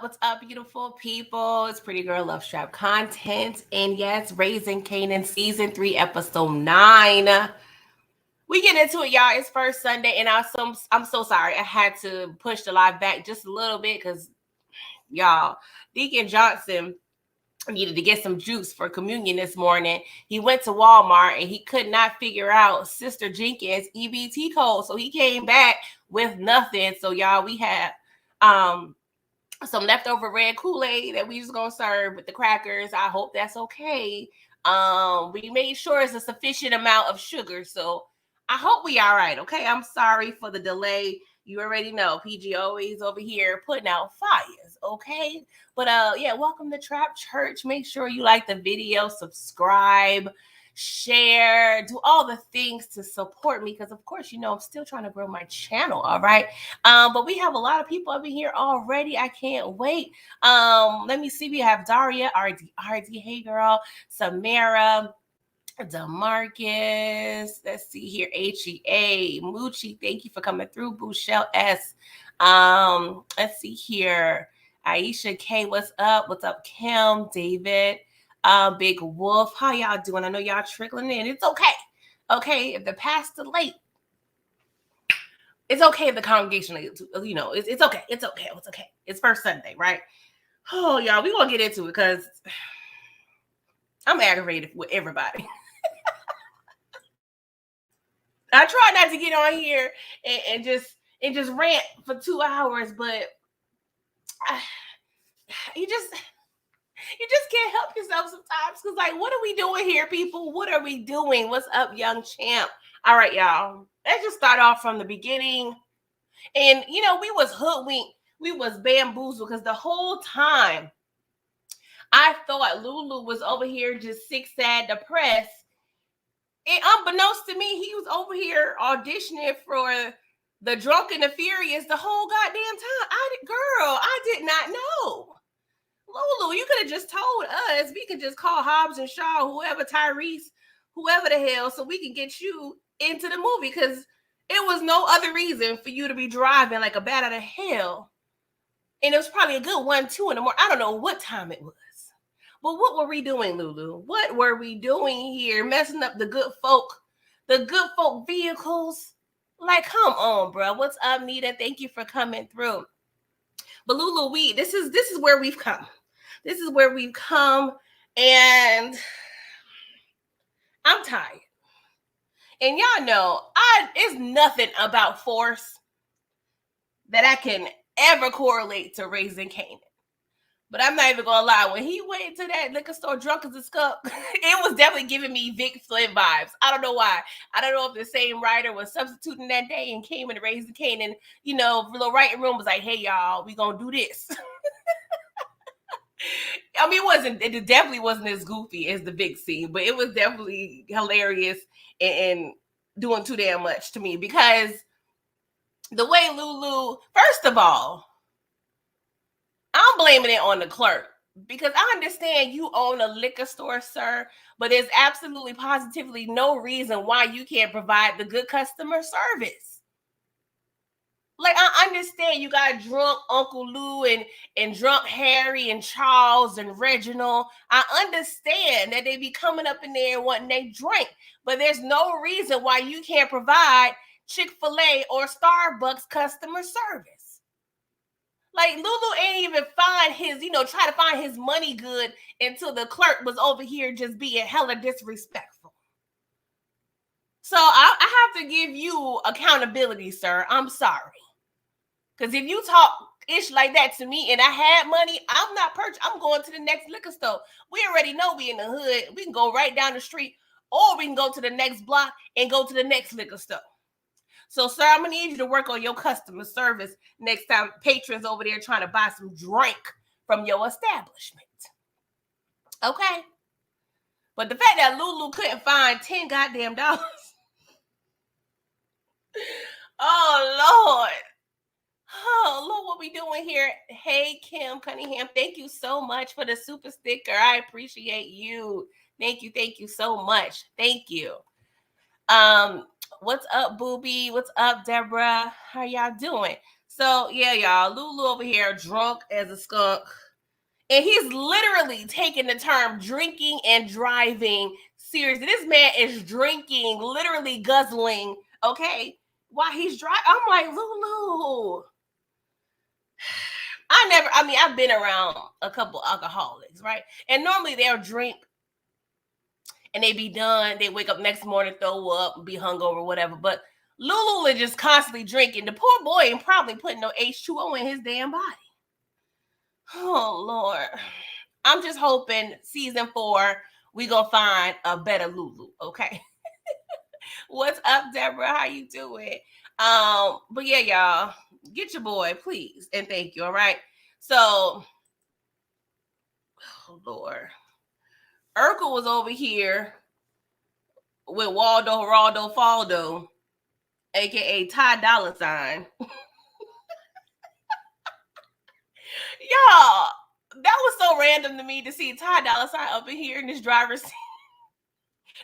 What's up, beautiful people? It's Pretty Girl Love Trap content. And yes, Raising Kanan season 3, episode 9. We get into it, y'all. It's first Sunday, and I'm so sorry. I had to push the live back just a little bit because, y'all, Deacon Johnson needed to get some juice for communion this morning. He went to Walmart and he could not figure out Sister Jenkins' EBT code. So he came back with nothing. So y'all, we have some leftover red Kool-Aid that we just gonna serve with the crackers. I hope that's okay. We made sure it's a sufficient amount of sugar. So I hope we all right. Okay. I'm sorry for the delay. You already know PG always over here putting out fires, okay? But yeah, welcome to Trap Church. Make sure you like the video, subscribe, share, do all the things to support me because, of course, you know I'm still trying to grow my channel, all right? But we have a lot of people up in here already. I can't wait. Let me see. We have Daria, RD, hey girl, Samara, DeMarcus, let's see here, HEA, Moochie, thank you for coming through, Bouchelle S. Let's see here, Aisha K, what's up? What's up, Kim, David, Big Wolf, how y'all doing? I know y'all trickling in. It's okay. Okay, if the pastor late, it's okay if the congregation, you know, it's okay. It's okay. It's okay. It's first Sunday, right? Oh, y'all, we gonna get into it because I'm aggravated with everybody. I try not to get on here and just rant for 2 hours, but you just can't help yourself sometimes because, like, what are we doing here, people? What are we doing? What's up, young champ? All right, y'all. Let's just start off from the beginning. And, you know, we was hoodwinked. We was bamboozled because the whole time I thought Lulu was over here just sick, sad, depressed. And unbeknownst to me, he was over here auditioning for the Drunk and the Furious the whole goddamn time. I did not know. Lulu, you could have just told us. We could just call Hobbs and Shaw, whoever, Tyrese, whoever the hell, so we can get you into the movie because it was no other reason for you to be driving like a bat out of hell. And it was probably a good 1, 2 in the morning. I don't know what time it was. But what were we doing, Lulu? What were we doing here? Messing up the good folk vehicles? Like, come on, bro. What's up, Nita? Thank you for coming through. But Lulu, this is where we've come. This is where we've come, and I'm tired. And y'all know, it's nothing about force that I can ever correlate to Raising Kanan. But I'm not even gonna lie, when he went to that liquor store drunk as a skunk, it was definitely giving me Vic Flynn vibes. I don't know why. I don't know if the same writer was substituting that day and came in to Raise the Kanan. You know, the writing room was like, hey, y'all, we gonna do this. I mean, it definitely wasn't as goofy as the big scene, but it was definitely hilarious and doing too damn much to me because the way Lulu, first of all, I'm blaming it on the clerk because I understand you own a liquor store, sir, but there's absolutely positively no reason why you can't provide the good customer service. Like, I understand you got drunk Uncle Lou and drunk Harry and Charles and Reginald. I understand that they be coming up in there and wanting they drink, but there's no reason why you can't provide Chick-fil-A or Starbucks customer service. Like, Lulu ain't even try to find his money good until the clerk was over here just being hella disrespectful. So I have to give you accountability, sir. I'm sorry. Because if you talk ish like that to me and I had money, I'm going to the next liquor store. We already know we in the hood. We can go right down the street or we can go to the next block and go to the next liquor store. So, sir, I'm going to need you to work on your customer service next time patrons over there trying to buy some drink from your establishment. Okay? But the fact that Lulu couldn't find 10 goddamn dollars. Oh, Lord. Oh, Lord, what we doing here? Hey, Kim Cunningham, thank you so much for the super sticker. I appreciate you. Thank you so much. Thank you. What's up, Booby? What's up, Deborah? How y'all doing? So yeah, y'all, Lulu over here drunk as a skunk. And he's literally taking the term drinking and driving seriously. This man is drinking, literally guzzling, okay, while he's driving. I'm like, Lulu. I've been around a couple alcoholics, right? And normally they'll drink and they be done. They wake up next morning, throw up, be hungover, whatever. But Lulu is just constantly drinking. The poor boy ain't probably putting no H2O in his damn body. Oh, Lord. I'm just hoping season 4, we gonna find a better Lulu, okay? What's up, Deborah? How you doing? But yeah, y'all, get your boy, please, and thank you, all right? So, oh, Lord. Urkel was over here with Waldo, Geraldo, Faldo, aka Ty Dolla Sign. Y'all, that was so random to me to see Ty Dolla Sign up in here in this driver's seat.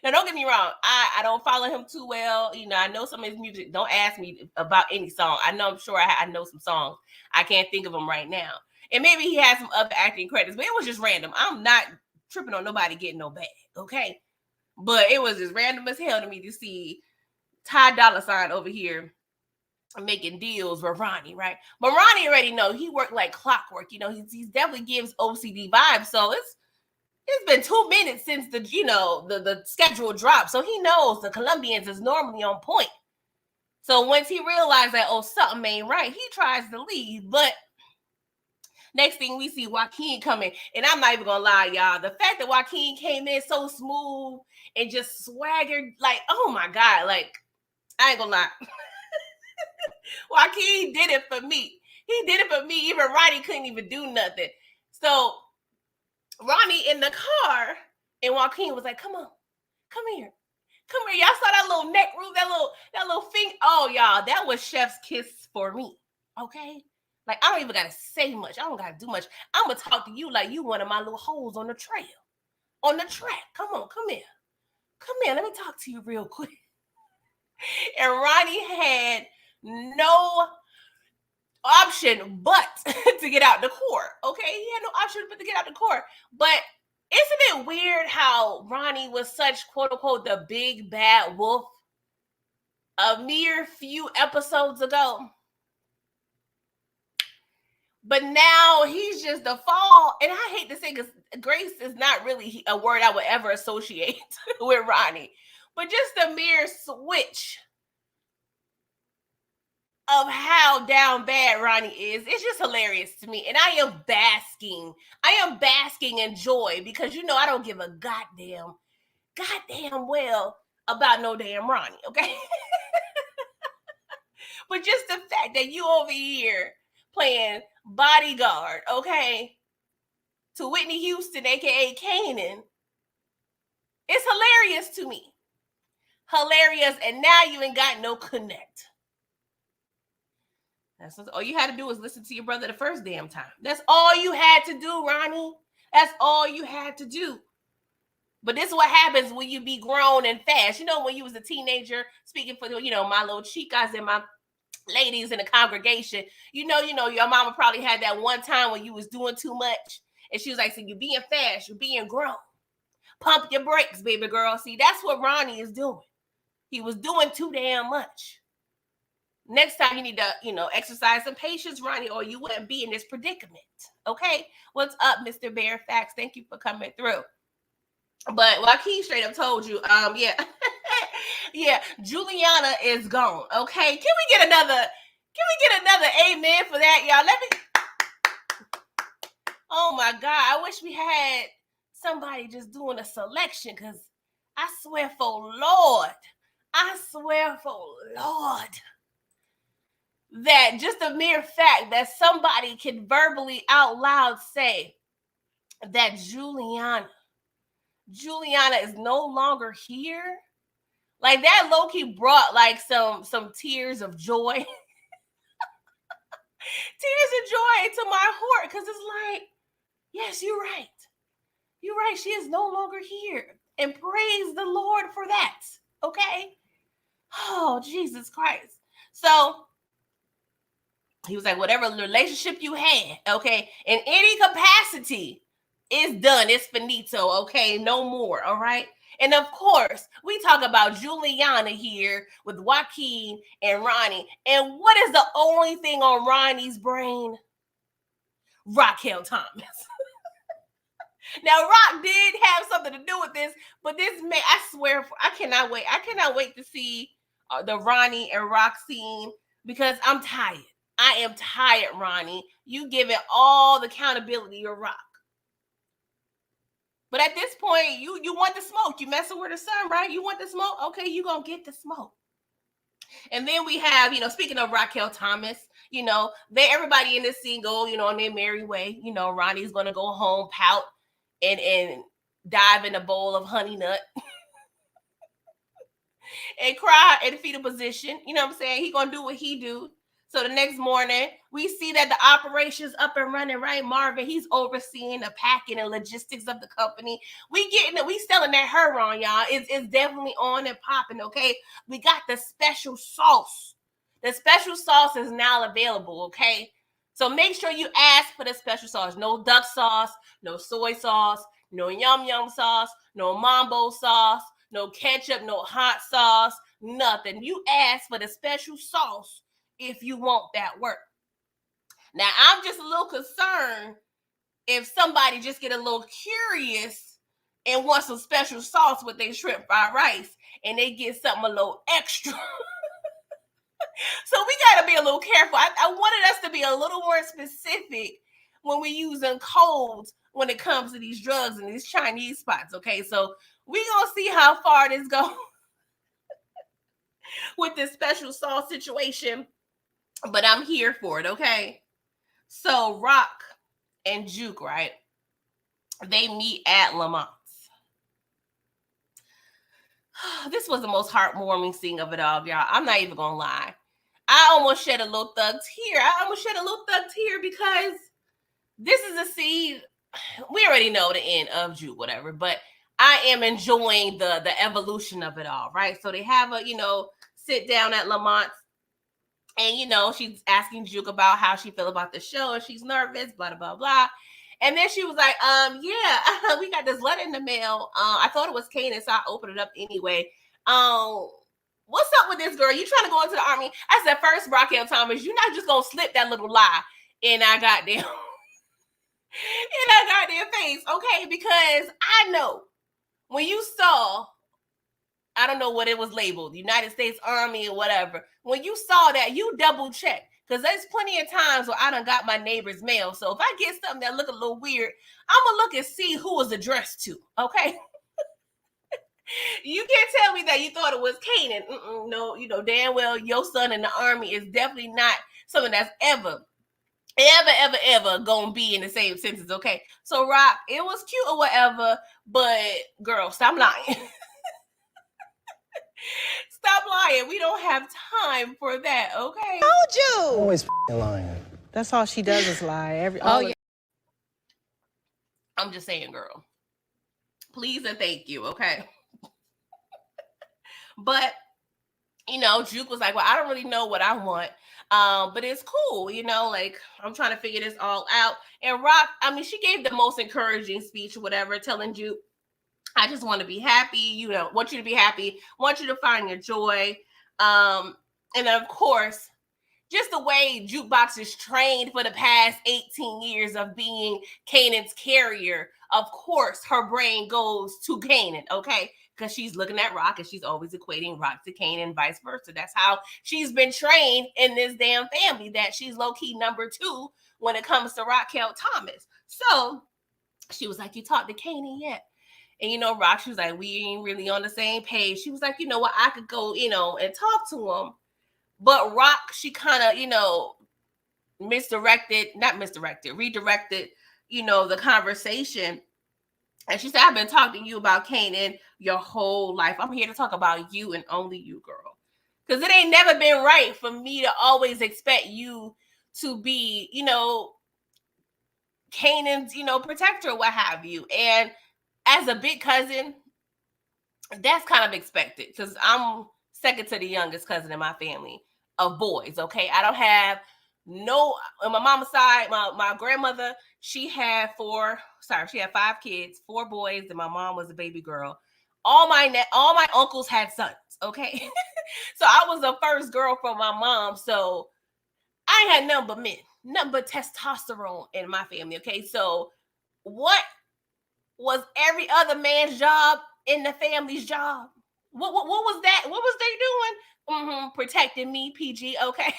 Now, don't get me wrong. I don't follow him too well. You know, I know some of his music. Don't ask me about any song. I'm sure I know some songs. I can't think of them right now. And maybe he has some other acting credits, but it was just random. I'm not tripping on nobody getting no bag, okay? But it was just random as hell to me to see Ty Dolla Sign over here making deals with Ronnie, right? But Ronnie already know he worked like clockwork. You know, he definitely gives OCD vibes. So it's been 2 minutes since the schedule dropped. So he knows the Colombians is normally on point. So once he realized that, oh, something ain't right, he tries to leave. But next thing we see Joaquin coming. And I'm not even gonna lie, y'all. The fact that Joaquin came in so smooth and just swaggered, like, oh my God, like, I ain't gonna lie. Joaquin did it for me. He did it for me. Even Ronnie couldn't even do nothing. So Ronnie in the car, and Joaquin was like, come on, come here. Come here. Y'all saw that little neck root, that little thing. Oh, y'all, that was chef's kiss for me. Okay? Like, I don't even gotta say much. I don't gotta do much. I'm gonna talk to you like you one of my little hoes on the trail. On the track. Come on, come here. Come here. Let me talk to you real quick. And Ronnie had no option but to get out the court. Okay, he had no option but to get out the court. But isn't it weird how Ronnie was such, quote unquote, the big bad wolf a mere few episodes ago, but now he's just the fall? And I hate to say, because grace is not really a word I would ever associate with Ronnie, but just the mere switch of how down bad Ronnie is. It's just hilarious to me. And I am basking in joy, because I don't give a goddamn well about no damn Ronnie, okay? But just the fact that you over here playing bodyguard, okay, to Whitney Houston, aka Kanan, it's hilarious to me. Hilarious. And now you ain't got no connect. That's all you had to do was listen to your brother the first damn time. That's all you had to do, Ronnie. That's all you had to do. But this is what happens when you be grown and fast. When you was a teenager, speaking for my little chicas and my ladies in the congregation, your mama probably had that one time when you was doing too much, and she was like, "So you're being fast, you're being grown. Pump your brakes, baby girl." See, that's what Ronnie is doing. He was doing too damn much. Next time you need to, exercise some patience, Ronnie, or you wouldn't be in this predicament. Okay? What's up, Mr. Bear Facts? Thank you for coming through. But Joaquin straight up told you, yeah. Yeah, Juliana is gone. Okay. Can we get another amen for that, y'all? Let me. Oh my God. I wish we had somebody just doing a selection, because I swear for Lord, that just the mere fact that somebody can verbally out loud say that Juliana is no longer here, like that low-key brought like some tears of joy. Tears of joy to my heart, because it's like, yes, you're right, she is no longer here, and praise the Lord for that. Okay. Oh, Jesus Christ. So He was like, whatever relationship you had, okay, in any capacity, it's done. It's finito, okay? No more, all right? And of course, we talk about Juliana here with Joaquin and Ronnie. And what is the only thing on Ronnie's brain? Raquel Thomas. Now, Rock did have something to do with this, but this man, I swear, I cannot wait. I cannot wait to see the Ronnie and Rock scene because I'm tired. I am tired, Ronnie. You give it all the accountability to Rock. But at this point, you want the smoke. You messing with the sun, right? You want the smoke? Okay, you gonna get the smoke. And then we have, speaking of Raquel Thomas, everybody in this scene go, on their merry way. Ronnie's gonna go home, pout, and dive in a bowl of honey nut and cry in fetal position. You know what I'm saying? He gonna do what he do. So the next morning, we see that the operation's up and running, right? Marvin, he's overseeing the packing and logistics of the company. We selling that her on, y'all. It's definitely on and popping, okay? We got the special sauce. The special sauce is now available, okay? So make sure you ask for the special sauce. No duck sauce, no soy sauce, no yum yum sauce, no mambo sauce, no ketchup, no hot sauce, nothing. You ask for the special sauce if you want that work. Now, I'm just a little concerned if somebody just get a little curious and want some special sauce with their shrimp fried rice and they get something a little extra. So we got to be a little careful. I wanted us to be a little more specific when we're using codes when it comes to these drugs and these Chinese spots, okay? So we're going to see how far this goes with this special sauce situation. But I'm here for it, okay? So Rock and Juke, right? They meet at Lamont's. This was the most heartwarming scene of it all, y'all. I'm not even gonna lie. I almost shed a little thug tear because this is a scene. We already know the end of Juke, whatever, but I am enjoying the evolution of it all, right? So they have a, sit down at Lamont's. And, she's asking Juke about how she feel about the show. And she's nervous, blah, blah, blah. And then she was like, yeah, we got this letter in the mail. I thought it was Kanan, so I opened it up anyway. What's up with this girl? You trying to go into the army? I said, first, Raquel Thomas, you're not just going to slip that little lie in our goddamn face, okay? Because I know when you saw, I don't know what it was labeled, United States Army or whatever. When you saw that, you double check. Because there's plenty of times where I done got my neighbor's mail. So if I get something that look a little weird, I'm going to look and see who was addressed to, okay? You can't tell me that you thought it was Kanan. No, damn well your son in the army is definitely not something that's ever gonna be in the same sentence, okay? So Rock, it was cute or whatever, but girl, stop lying. Stop lying. We don't have time for that, okay? Told you. Always lying. That's all she does is lie. Yeah. I'm just saying, girl. Please and thank you, okay? But, Juke was like, well, I don't really know what I want. But it's cool, I'm trying to figure this all out. And Rock, she gave the most encouraging speech or whatever, telling Juke, I just want to be happy, want you to be happy, want you to find your joy. And then, of course, just the way Jukebox is trained for the past 18 years of being Kanan's carrier, of course, her brain goes to Kanan, okay? Because she's looking at Rock and she's always equating Rock to Kanan and vice versa. That's how she's been trained in this damn family, that she's low-key number 2 when it comes to Raquel Thomas. So she was like, you talked to Kanan yet? And, Rock, she was like, we ain't really on the same page. She was like, you know what, I could go, and talk to him. But Rock, she kind of, redirected, the conversation. And she said, I've been talking to you about Kanan your whole life. I'm here to talk about you and only you, girl. Because it ain't never been right for me to always expect you to be, Kanan's, protector, what have you. And as a big cousin, that's kind of expected because I'm second to the youngest cousin in my family of boys, okay? I don't have No, on my mama's side, my grandmother, she had 5 kids, 4 boys, and my mom was a baby girl. All my uncles had sons, okay? So I was the first girl from my mom, so I had nothing but men, nothing but testosterone in my family, okay? So what was every other man's job in the family's job? What was that? What was they doing? Protecting me, PG, okay?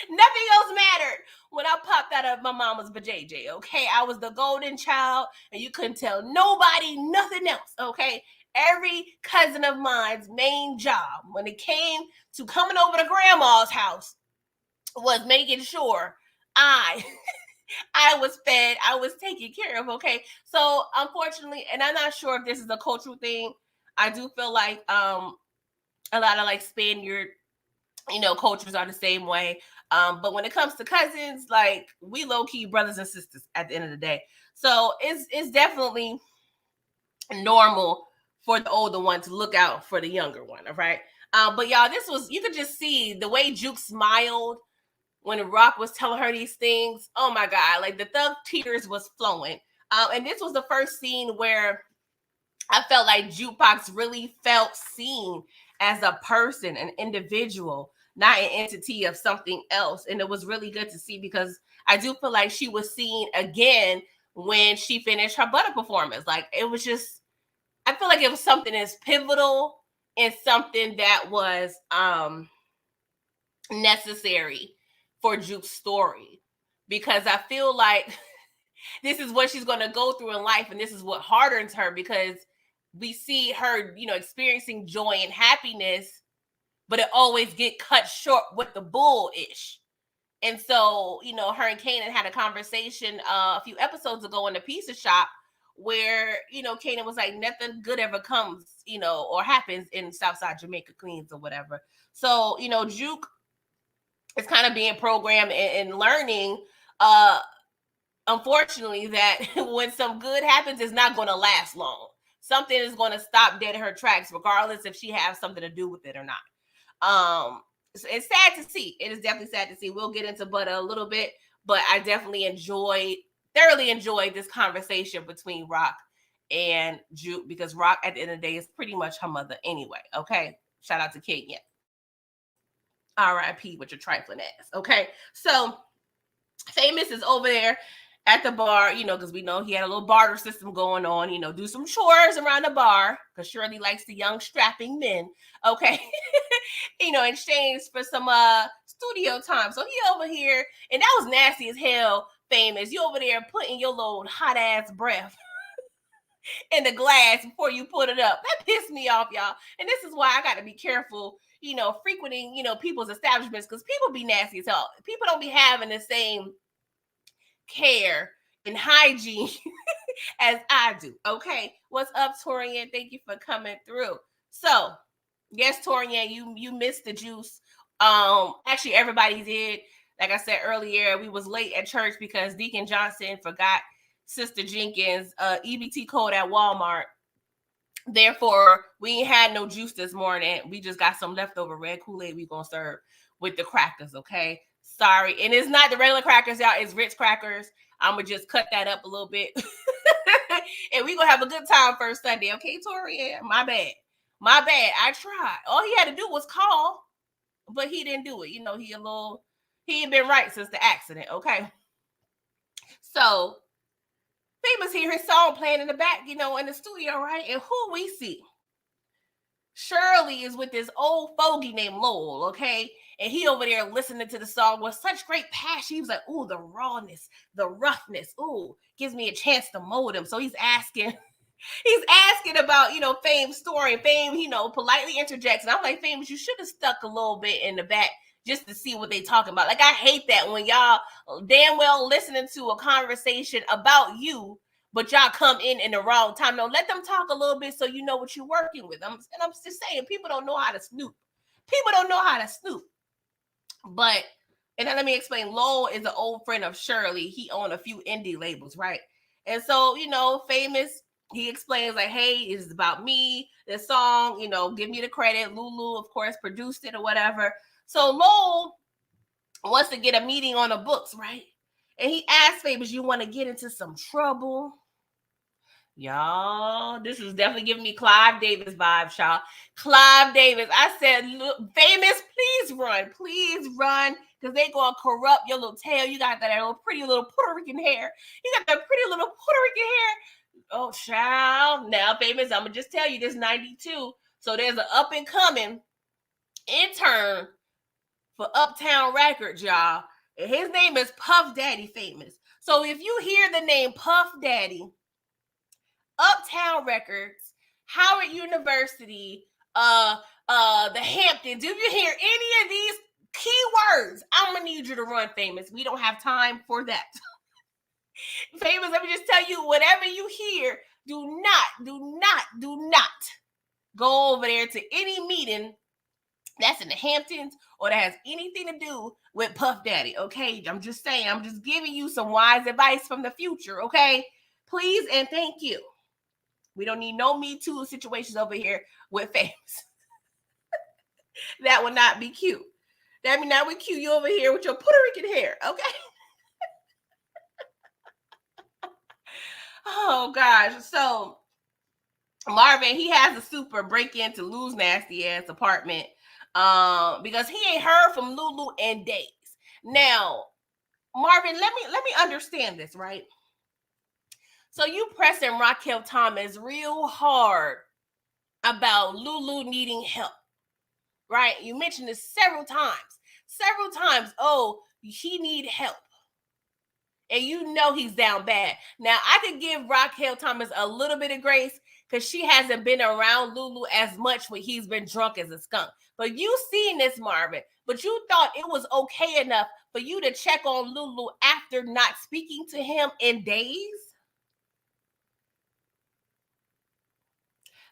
Nothing else mattered when I popped out of my mama's vajayjay, okay? I was the golden child, and you couldn't tell nobody nothing else, okay? Every cousin of mine's main job when it came to coming over to grandma's house was making sure I I was fed, I was taken care of, okay? So unfortunately, and I'm not sure if this is a cultural thing, I do feel like a lot of like Spaniard, cultures are the same way. But when it comes to cousins, like we low key brothers and sisters at the end of the day. So it's definitely normal for the older one to look out for the younger one. All right. But y'all, you could just see the way Juke smiled when Rock was telling her these things. Oh my God, like the thug tears was flowing. And this was the first scene where I felt like Jukebox really felt seen as a person, an individual, not an entity of something else. And it was really good to see because I do feel like she was seen again when she finished her Butter performance. Like it was just, I feel like it was something that's pivotal and something that was necessary for Juke's story. Because I feel like this is what she's going to go through in life, and this is what hardens her because we see her, experiencing joy and happiness, but it always get cut short with the bull-ish. And so, her and Kanan had a conversation a few episodes ago in the pizza shop where, Kanan was like, nothing good ever comes, or happens in Southside Jamaica, Queens or whatever. So, Juke is kind of being programmed and learning, unfortunately, that when some good happens, it's not going to last long. Something is going to stop dead in her tracks, regardless if she has something to do with it or not. It's sad to see. It is definitely sad to see. We'll get into Butter a little bit, but I definitely thoroughly enjoyed this conversation between Rock and Juke because Rock, at the end of the day, is pretty much her mother anyway. Okay, shout out to Kenya. R.I.P. with your trifling ass. Okay, so Famous is over there at the bar, because we know he had a little barter system going on, do some chores around the bar, because Shirley likes the young strapping men, okay, in exchange for some studio time. So he over here, and that was nasty as hell, Famous. You over there putting your little hot ass breath in the glass before you put it up. That pissed me off, y'all. And this is why I got to be careful, frequenting, people's establishments, because people be nasty as hell. People don't be having the same care and hygiene as I do. Okay. What's up, Torian? Thank you for coming through. So, yes, Torian, you missed the juice. Actually, everybody did. Like I said earlier, we was late at church because Deacon Johnson forgot Sister Jenkins' EBT code at Walmart. Therefore, we ain't had no juice this morning. We just got some leftover red Kool-Aid we gonna serve with the crackers, okay? Sorry. And it's not the regular crackers, y'all. It's Ritz crackers. I'm gonna just cut that up a little bit. And we gonna have a good time first Sunday, okay, Tori? Yeah, my bad. My bad. I tried. All he had to do was call, but he didn't do it. He ain't been right since the accident, okay? So Famous hear his song playing in the back, in the studio, right? And who we see? Shirley is with this old fogey named Lowell, okay? And he over there listening to the song with such great passion. He was like, ooh, the rawness, the roughness, ooh, gives me a chance to mold him. So he's asking about, Fame's story. And Fame, politely interjects. And I'm like, Famous, you should have stuck a little bit in the back just to see what they talking about. Like, I hate that when y'all damn well listening to a conversation about you, but y'all come in the wrong time. No, let them talk a little bit so you know what you're working with. I'm just saying, people don't know how to snoop. People don't know how to snoop. But, and then let me explain, Lowell is an old friend of Shirley. He owned a few indie labels, right? And so, Famous, he explains like, hey, it's about me, this song, give me the credit. Lulu, of course, produced it or whatever. So Lowell wants to get a meeting on the books, right? And he asked Famous, you want to get into some trouble? Y'all, this is definitely giving me Clive Davis vibes, y'all. Clive Davis. I said, look, Famous, please run, because they gonna corrupt your little tail. You got that little pretty little Puerto Rican hair. You got that pretty little Puerto Rican hair. Oh, child. Now, Famous, I'm gonna just tell you this 92. So there's an up and coming intern for Uptown Records, y'all. And his name is Puff Daddy Famous. So if you hear the name Puff Daddy, Uptown Records, Howard University, the Hamptons, if you hear any of these keywords, I'm gonna need you to run, Famous. We don't have time for that. Famous, let me just tell you, whatever you hear, do not go over there to any meeting that's in the Hamptons or that has anything to do with Puff Daddy, okay? I'm just saying, I'm just giving you some wise advice from the future, okay? Please and thank you. We don't need no Me Too situations over here with Famous. That would not be cute. That would not be cute. You over here with your Puerto Rican hair, okay? Oh, gosh. So, Marvin, he has a super break into Lou's nasty ass apartment because he ain't heard from Lulu in days. Now, Marvin, let me understand this, right? So you pressing Raquel Thomas real hard about Lulu needing help, right? You mentioned this several times. Oh, he need help. And you know he's down bad. Now, I could give Raquel Thomas a little bit of grace because she hasn't been around Lulu as much when he's been drunk as a skunk. But you seen this, Marvin, but you thought it was okay enough for you to check on Lulu after not speaking to him in days?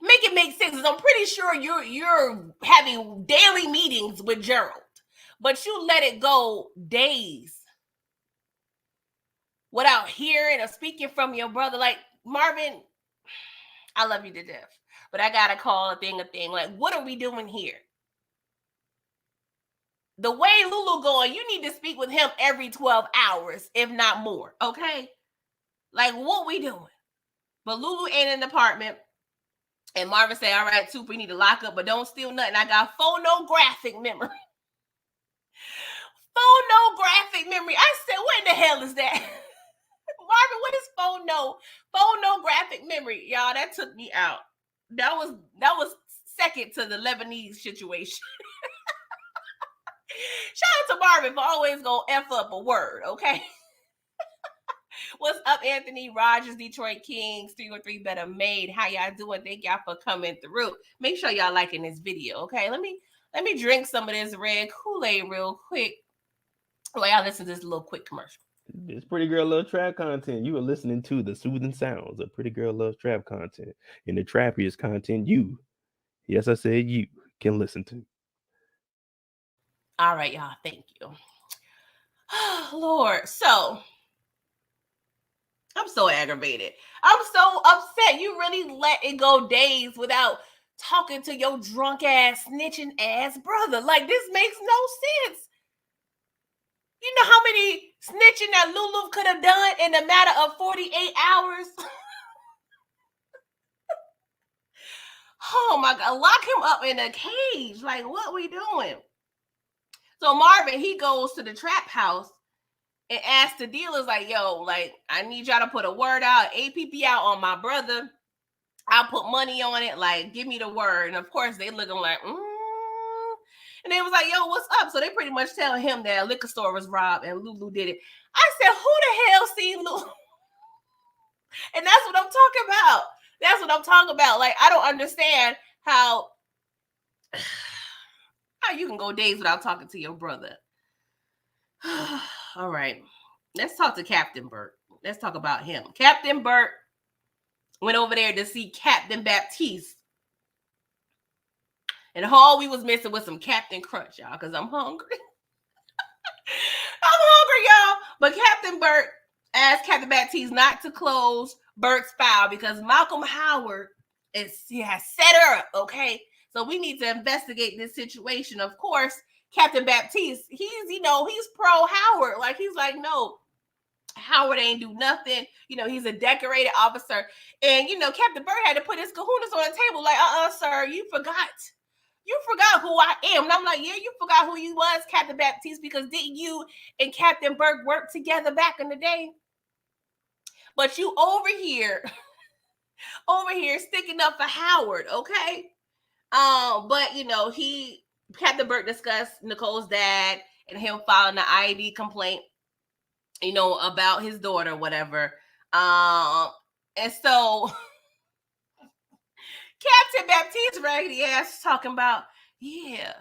Make it make sense. I'm pretty sure you're having daily meetings with Gerald, but you let it go days without hearing or speaking from your brother. Like, Marvin, I love you to death, but I gotta call a thing. Like, what are we doing here? The way Lulu going, you need to speak with him every 12 hours, if not more, okay? Like, what we doing? But Lulu ain't in the apartment. And Marvin said, all right, Super, we need to lock up, but don't steal nothing. I got phonographic memory. Phonographic memory. I said, what in the hell is that? Marvin, what is phonographic memory? Y'all, that took me out. That was second to the Lebanese situation. Shout out to Marvin for always gonna F up a word, okay? What's up, Anthony Rogers, Detroit Kings, 303 Better Made? How y'all doing? Thank y'all for coming through. Make sure y'all liking this video, okay? Let me drink some of this red Kool-Aid real quick while y'all listen to this little quick commercial. It's Pretty Girl Loves Trap content. You are listening to the soothing sounds of Pretty Girl Loves Trap content. And the trappiest content you, yes, I said you, can listen to. All right, y'all. Thank you. Lord. So, I'm so aggravated. I'm so upset. You really let it go days without talking to your drunk ass, snitching ass brother. Like, this makes no sense. You know how many snitching that Lulu could have done in a matter of 48 hours? Oh my God, lock him up in a cage. Like, what we doing? So Marvin, he goes to the trap house and asks the dealers, like, yo, like, I need y'all to put a word out, APP out on my brother. I'll put money on it. Like, give me the word. And of course, they looking like, And they was like, yo, what's up? So they pretty much tell him that a liquor store was robbed and Lulu did it. I said, who the hell seen Lulu? And that's what I'm talking about. That's what I'm talking about. Like, I don't understand how you can go days without talking to your brother. All right. Let's talk to Captain Burke. Let's talk about him. Captain Burke went over there to see Captain Baptiste. And all we was missing was some Captain Crunch, y'all, because I'm hungry. I'm hungry, y'all. But Captain Burke asked Captain Baptiste not to close Burke's file because Malcolm Howard has set her up, okay? So we need to investigate this situation. Of course, Captain Baptiste, he's pro Howard. Like, he's like, no, Howard ain't do nothing. He's a decorated officer. And, Captain Burke had to put his kahunas on the table. Like, sir, you forgot. You forgot who I am. And I'm like, yeah, you forgot who you was, Captain Baptiste, because didn't you and Captain Burke work together back in the day? But you over here sticking up for Howard, okay? But Captain Burke discussed Nicole's dad and him filing an ID complaint, about his daughter, whatever. And so Captain Baptiste raggedy ass talking about, yeah,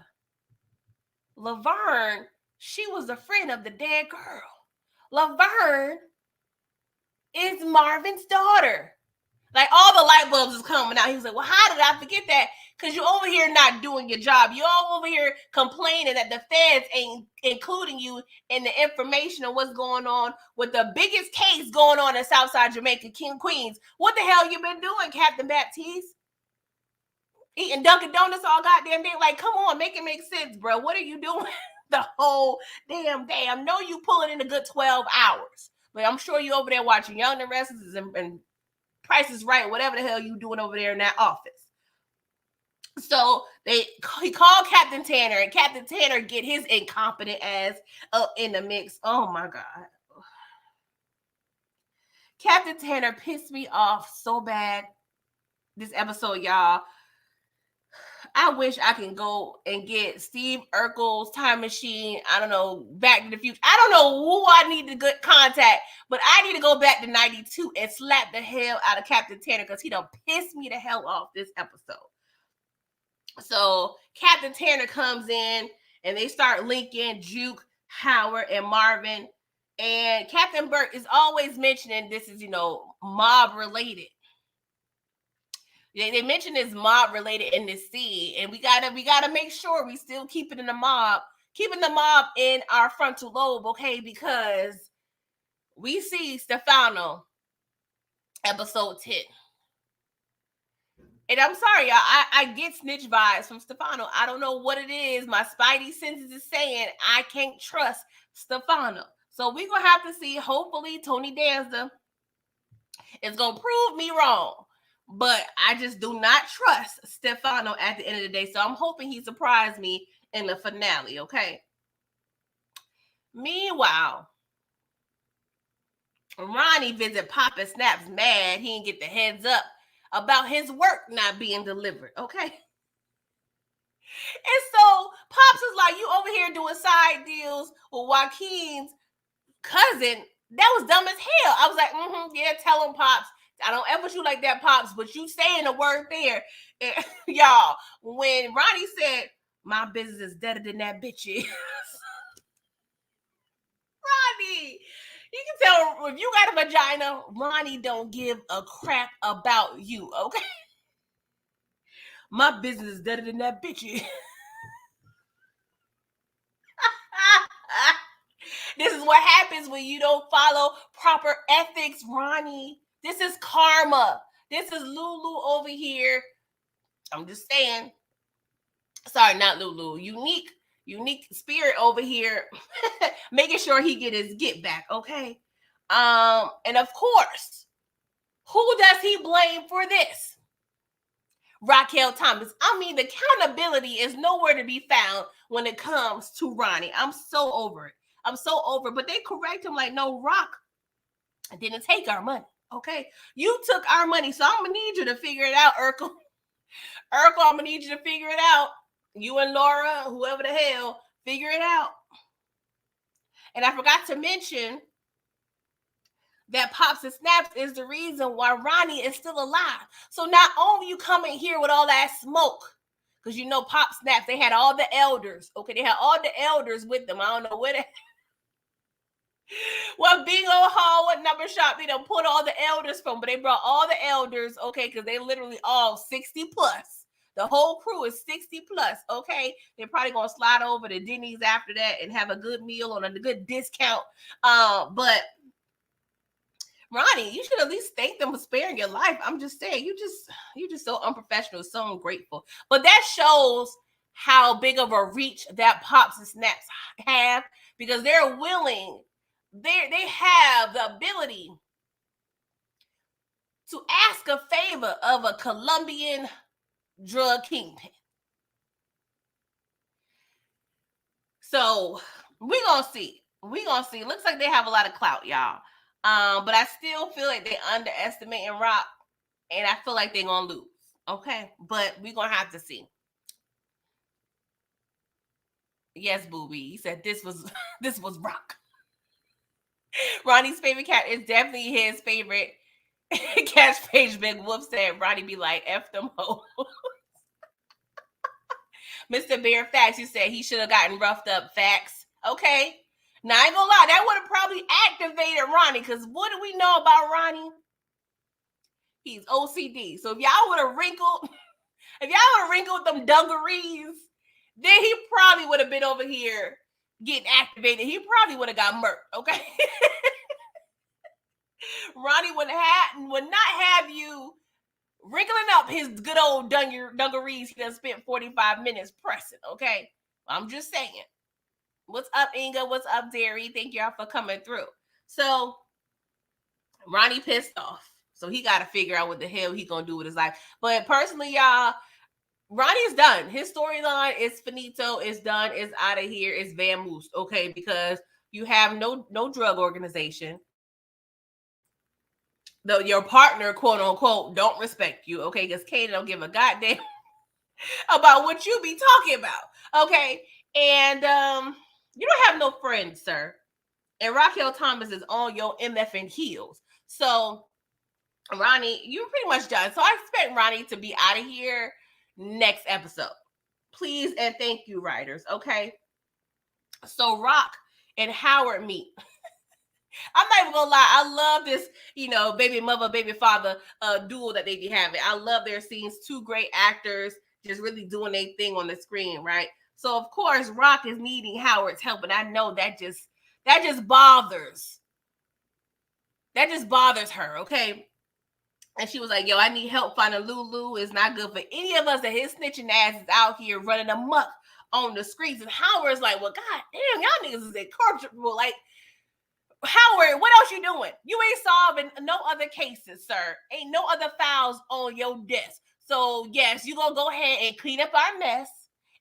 Laverne, she was a friend of the dead girl. Laverne is Marvin's daughter. Like, all the light bulbs is coming out. He was like, well, how did I forget that? Because you're over here not doing your job. You're all over here complaining that the feds ain't including you in the information of what's going on with the biggest case going on in Southside Jamaica, Queens. What the hell you been doing, Captain Baptiste? Eating Dunkin' Donuts all goddamn day? Like, come on, make it make sense, bro. What are you doing the whole damn day? I know you pulling in a good 12 hours, but I'm sure you over there watching Young and Restless and Price is Right, whatever the hell you doing over there in that office. So he called Captain Tanner, and Captain Tanner get his incompetent ass up in the mix. Oh my God. Captain Tanner pissed me off so bad this episode, y'all. I wish I can go and get Steve Urkel's time machine. I don't know, Back to the Future. I don't know who I need to get contact, but I need to go back to 92 and slap the hell out of Captain Tanner because he done pissed me the hell off this episode. So Captain Tanner comes in and they start linking Juke, Howard, and Marvin. And Captain Burke is always mentioning this is, mob related. They mentioned it's mob related in this scene, and we gotta make sure we still keeping the mob in our frontal lobe, okay? Because we see Stefano, episode 10. And I'm sorry, y'all, I get snitch vibes from Stefano. I don't know what it is. My spidey senses is saying I can't trust Stefano. So we're gonna have to see. Hopefully, Tony Danza is gonna prove me wrong. But I just do not trust Stefano at the end of the day. So I'm hoping he surprised me in the finale, okay? Meanwhile, Ronnie visit Papa Snap's mad. He didn't get the heads up about his work not being delivered, okay? And so Pops is like, you over here doing side deals with Joaquin's cousin. That was dumb as hell. I was like, yeah, tell him, Pops. I don't ever shoot like that, Pops, but you saying a word there. And, y'all, when Ronnie said, my business is better than that bitch is. Ronnie, you can tell if you got a vagina, Ronnie don't give a crap about you, okay? My business is better than that bitch is. This is what happens when you don't follow proper ethics, Ronnie. This is karma. This is Lulu over here. I'm just saying. Sorry, not Lulu. Unique spirit over here. Making sure he get his get back, okay? And of course, who does he blame for this? Raquel Thomas. I mean, the accountability is nowhere to be found when it comes to Ronnie. I'm so over it. But they correct him like, no, Rock didn't take our money. Okay, you took our money, so I'm gonna need you to figure it out, Urkel. I'm gonna need you to figure it out. You and Laura, whoever the hell, figure it out. And I forgot to mention that Pops and Snaps is the reason why Ronnie is still alive. So not only you coming here with all that smoke, because Pop Snaps, they had all the elders. Okay, they had all the elders with them. I don't know where they. Well, Bingo Hall, what number shop they done put all the elders from, but they brought all the elders, okay, because they literally all 60 plus. The whole crew is 60 plus, okay? They're probably going to slide over to Denny's after that and have a good meal on a good discount. But Ronnie, you should at least thank them for sparing your life. I'm just saying, you just so unprofessional, so ungrateful. But that shows how big of a reach that Pops and Snaps have, because they're willing, they have the ability to ask a favor of a Colombian drug kingpin. So we gonna see. Looks like they have a lot of clout, y'all. But I still feel like they underestimating Rock, and I feel like they're gonna lose. Okay, but we gonna have to see. Yes, Booby. He said this was Rock. Ronnie's favorite cat is definitely his favorite catchphrase. Big Wolf said Ronnie be like, F them hoes. Mr. Bear Facts, he said he should have gotten roughed up. Facts. Okay. Now, I ain't gonna lie, that would have probably activated Ronnie, because what do we know about Ronnie? He's OCD. So if y'all would have wrinkled them dungarees, then he probably would have been over here getting activated. He probably would have got murked, okay? Ronnie would not have you wrinkling up his good old dungarees he done spent 45 minutes pressing, okay? I'm just saying. What's up, Inga? What's up, Derry? Thank y'all for coming through. So, Ronnie pissed off. So, he got to figure out what the hell he going to do with his life. But personally, y'all, Ronnie is done. His storyline is finito. It's done. It's out of here. It's vamoosed, okay? Because you have no drug organization. Though your partner, quote unquote, don't respect you, okay? Because Kanan don't give a goddamn about what you be talking about, okay? And you don't have no friends, sir. And Raquel Thomas is on your MFing heels. So, Ronnie, you're pretty much done. So I expect Ronnie to be out of here next episode. Please and thank you, writers, okay? So Rock and Howard meet. I'm not even gonna lie, I love this, baby mother, baby father duel that they be having. I love their scenes. Two great actors just really doing their thing on the screen, right? So of course Rock is needing Howard's help, and I know that just bothers her, okay? And she was like, yo, I need help finding Lulu. It's not good for any of us that his snitching ass is out here running amok on the streets. And Howard's like, well, god damn, y'all niggas is incorrigible. Like, Howard, what else you doing? You ain't solving no other cases, sir. Ain't no other files on your desk. So, yes, you gonna go ahead and clean up our mess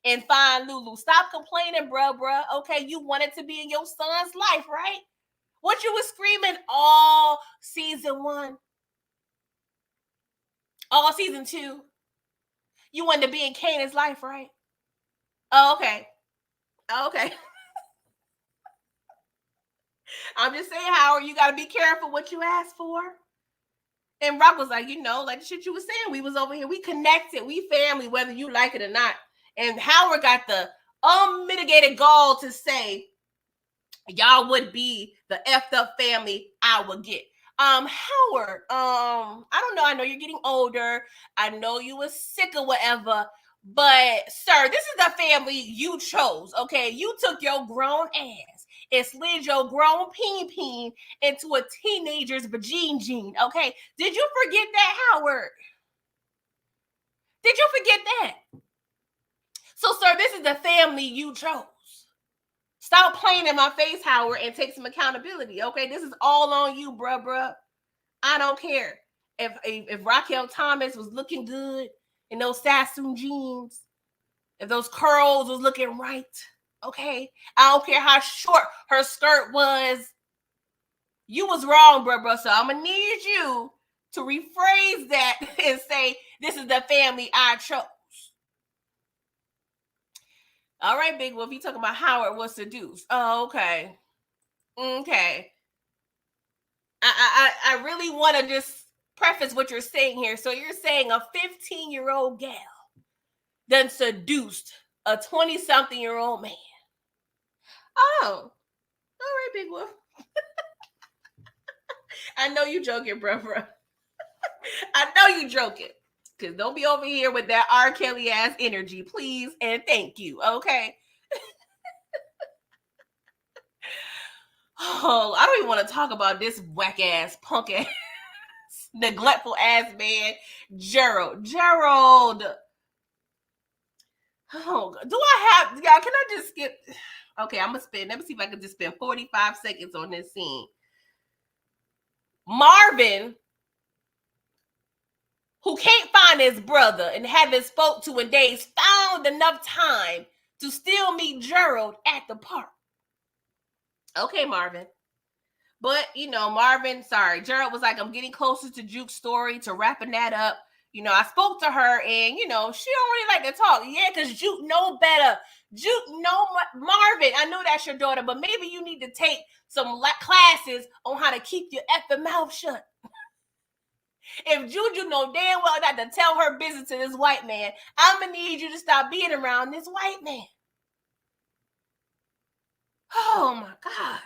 and find Lulu. Stop complaining, bruh. Okay, you wanted to be in your son's life, right? What you was screaming all season 1, all season 2. You wanted to be in Kanan's life, right? Oh, okay. I'm just saying, Howard, you got to be careful what you ask for. And Rock was like, like the shit you was saying. We was over here. We connected. We family, whether you like it or not. And Howard got the unmitigated gall to say, y'all would be the effed up family I would get. Howard, I don't know. I know you're getting older. I know you was sick or whatever. But, sir, this is the family you chose, okay? You took your grown ass and slid your grown peen into a teenager's vagine, okay? Did you forget that, Howard? Did you forget that? So, sir, this is the family you chose. Stop playing in my face, Howard, and take some accountability, okay? This is all on you, bruh. I don't care. If Raquel Thomas was looking good in those Sassoon jeans, if those curls was looking right, okay? I don't care how short her skirt was. You was wrong, bruh. So I'm going to need you to rephrase that and say, this is the family I chose. All right, Big Wolf, you talking about Howard was seduced. Oh, okay. Okay. I really want to just preface what you're saying here. So you're saying a 15-year-old gal done seduced a 20-something-year-old man. Oh, all right, Big Wolf. I know you joking, bro. I know you joking. Because don't be over here with that R. Kelly ass energy, please, and thank you, okay? Oh, I don't even want to talk about this whack ass, punk ass, neglectful ass man, Gerald. Oh, do I have y'all? Can I just skip? Okay, I'm gonna spend. Let me see if I can just spend 45 seconds on this scene. Marvin, who can't find his brother and haven't spoke to in days, found enough time to still meet Gerald at the park. Okay, Marvin. But, Gerald was like, I'm getting closer to Juke's story, to wrapping that up. I spoke to her and, she don't really like to talk. Yeah, because Juke know better. Juke know Marvin. I know that's your daughter, but maybe you need to take some classes on how to keep your effing mouth shut. If Juju know damn well not to tell her business to this white man, I'm going to need you to stop being around this white man. Oh, my God.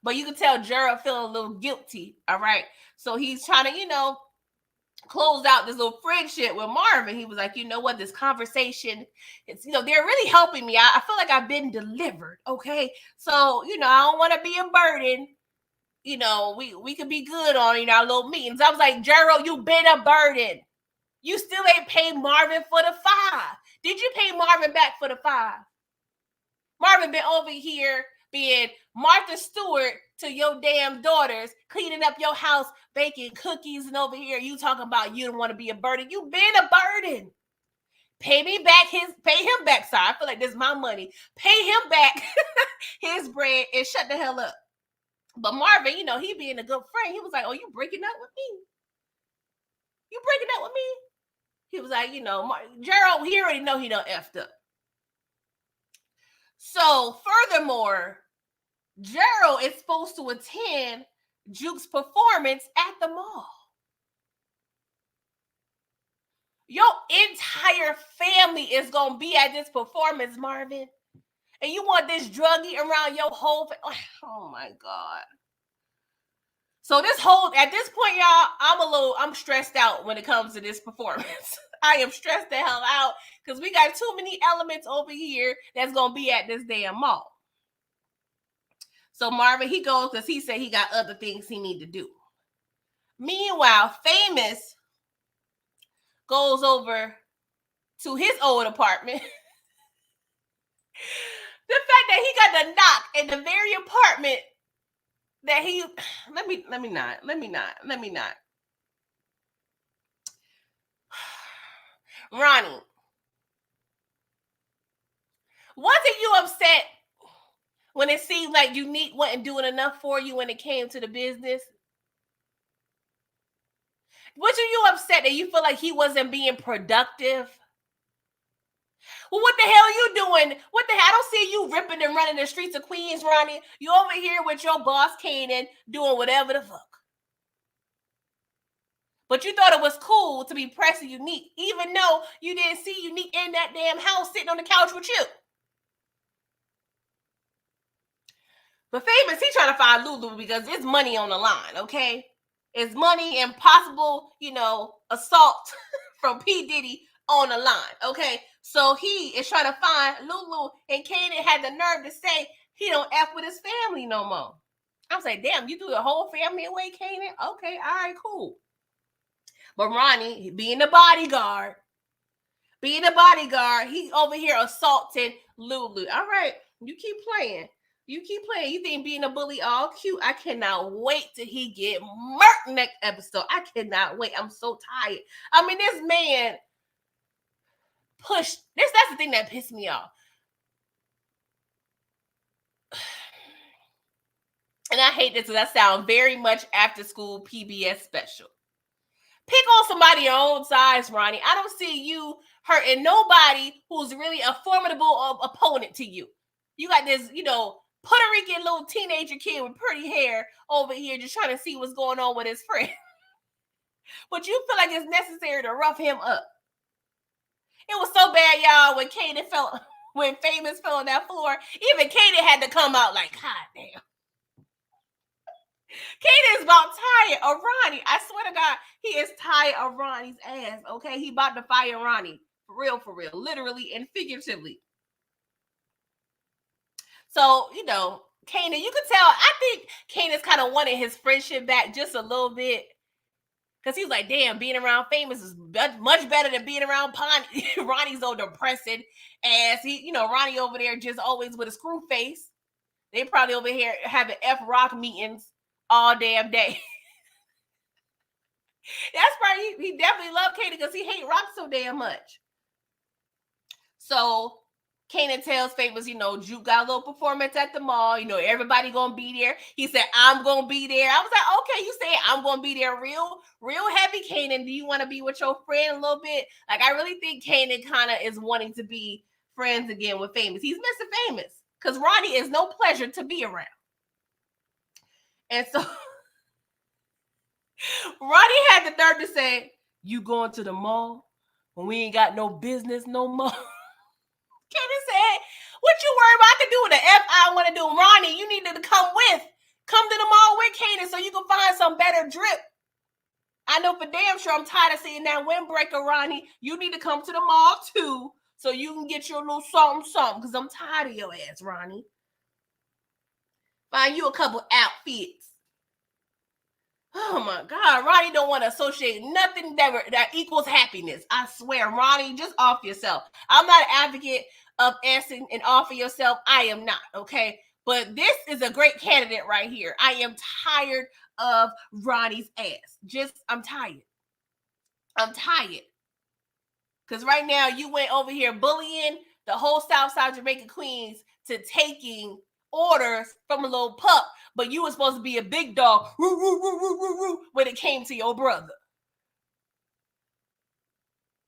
But you can tell Gerald feeling a little guilty, all right? So he's trying to, close out this little friendship with Marvin. He was like, you know what, this conversation, it's, they're really helping me. I feel like I've been delivered, okay? So, I don't want to be a burden. We could be good on, our little meetings. I was like, Gerald, you been a burden. You still ain't paid Marvin for the 5. Did you pay Marvin back for the 5? Marvin been over here being Martha Stewart to your damn daughters, cleaning up your house, baking cookies, and over here you talking about you don't want to be a burden. You been a burden. Pay him back. Sorry, I feel like this is my money. Pay him back his bread and shut the hell up. But Marvin, he being a good friend, he was like, oh, you breaking up with me? You breaking up with me? He was like, Gerald, he already know he done effed up. So, furthermore, Gerald is supposed to attend Juke's performance at the mall. Your entire family is going to be at this performance, Marvin. And you want this druggie around your whole family. Oh, my God. So at this point, y'all, I'm stressed out when it comes to this performance. I am stressed the hell out because we got too many elements over here that's going to be at this damn mall. So Marvin, he goes because he said he got other things he need to do. Meanwhile, Famous goes over to his old apartment. The fact that he got the knock in the very apartment that he let me not. Ronnie, wasn't you upset when it seemed like Unique wasn't doing enough for you when it came to the business? Wasn't you upset that you feel like he wasn't being productive? Well, what the hell are you doing? What the hell? I don't see you ripping and running the streets of Queens, Ronnie. You over here with your boss, Kanan, doing whatever the fuck. But you thought it was cool to be pressing Unique, even though you didn't see Unique in that damn house sitting on the couch with you. But Famous, he trying to find Lulu because it's money on the line, okay? It's money and possible, assault from P. Diddy on the line, okay? So he is trying to find Lulu, and Kanan had the nerve to say he don't F with his family no more. I'm saying, damn, you threw the whole family away, Kanan? Okay, all right, cool. But Ronnie, being the bodyguard, he over here assaulting Lulu. All right, you keep playing. You think being a bully all cute. I cannot wait till he get murked next episode. I cannot wait. I'm so tired. I mean, this man pushed. That's the thing that pissed me off. And I hate this because I sound very much after school PBS special. Pick on somebody your own size, Ronnie. I don't see you hurting nobody who's really a formidable opponent to you. You got this, Puerto Rican little teenager kid with pretty hair over here just trying to see what's going on with his friend. But you feel like it's necessary to rough him up. It was so bad, y'all, when Famous fell on that floor. Even Kanan had to come out like, God damn. Kanan is about tired of Ronnie. I swear to God, he is tired of Ronnie's ass, okay? He about to fire Ronnie. For real. Literally and figuratively. So, Kanan, you could tell, I think Kanan's kind of wanted his friendship back just a little bit. Because he was like, damn, being around Famous is much better than being around Ronnie's old depressing ass. Ronnie over there just always with a screw face. They probably over here having F-Rock meetings all damn day. That's probably, he definitely loved Kanan because he hate Rock so damn much. So Kanan tells Famous, Juke got a little performance at the mall. Everybody gonna be there. He said, I'm gonna be there. I was like, okay, you say I'm gonna be there real heavy, Kanan. Do you want to be with your friend a little bit? Like, I really think Kanan kind of is wanting to be friends again with Famous. He's missing Famous because Ronnie is no pleasure to be around. And so Ronnie had the nerve to say, you going to the mall when we ain't got no business no more? Kanan said, what you worry about? I can do the F I want to do. Ronnie, you need to come to the mall with Kanan so you can find some better drip. I know for damn sure I'm tired of seeing that windbreaker, Ronnie. You need to come to the mall too so you can get your little something because I'm tired of your ass, Ronnie. Find you a couple outfits. Oh my God, Ronnie don't want to associate nothing that equals happiness. I swear, Ronnie, just off yourself. I'm not an advocate of asking and offer yourself. I am not, okay? But this is a great candidate right here. I am tired of Ronnie's ass. I'm tired. Because right now you went over here bullying the whole Southside Jamaica Queens to taking orders from a little pup, but you were supposed to be a big dog when it came to your brother.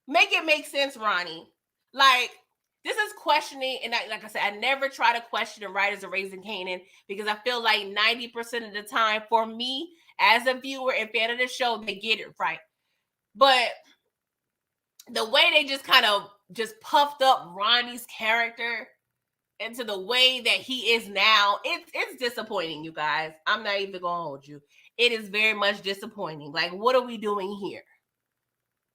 Make it make sense, Ronnie. Like, this is questioning, and like I said, I never try to question the writers of Raising Kanan because I feel like 90% of the time, for me, as a viewer and fan of the show, they get it right. But the way they just kind of just puffed up Ronnie's character into the way that he is now, it's disappointing, you guys. I'm not even gonna hold you. It is very much disappointing. Like, what are we doing here?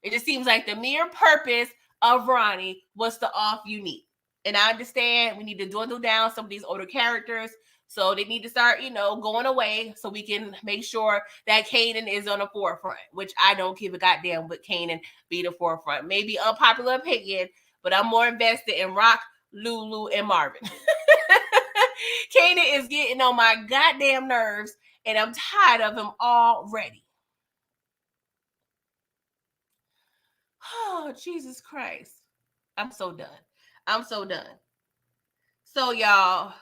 It just seems like the mere purpose of Ronnie was to off Unique. And I understand we need to dwindle down some of these older characters. So they need to start, going away so we can make sure that Kanan is on the forefront, which I don't give a goddamn what Kanan be the forefront. Maybe unpopular opinion, but I'm more invested in Rock, Lulu, and Marvin. Kanan is getting on my goddamn nerves, and I'm tired of him already. Oh, Jesus Christ. I'm so done. So, y'all,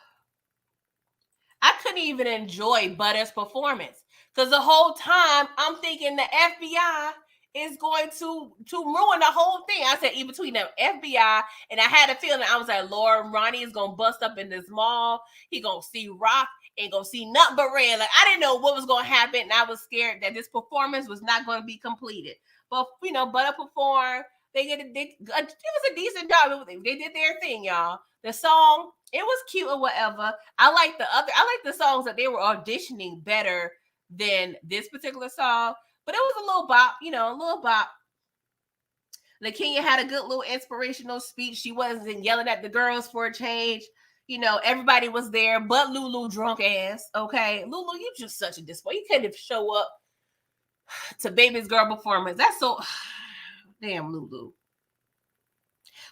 I couldn't even enjoy Butter's performance because the whole time I'm thinking the FBI is going to ruin the whole thing. I said, in between the FBI, and I had a feeling, I was like, Lord, Ronnie is going to bust up in this mall. He going to see Rock and going to see nothing but red. Like, I didn't know what was going to happen, and I was scared that this performance was not going to be completed. But, Butter performed. It was a decent job. They did their thing, y'all. The song, it was cute or whatever. I like the songs that they were auditioning better than this particular song. But it was a little bop, a little bop. LaKenya had a good little inspirational speech. She wasn't yelling at the girls for a change. Everybody was there, but Lulu drunk ass. Okay, Lulu, you just such a disappointment. You couldn't show up to Baby's Girl performance. That's so damn Lulu.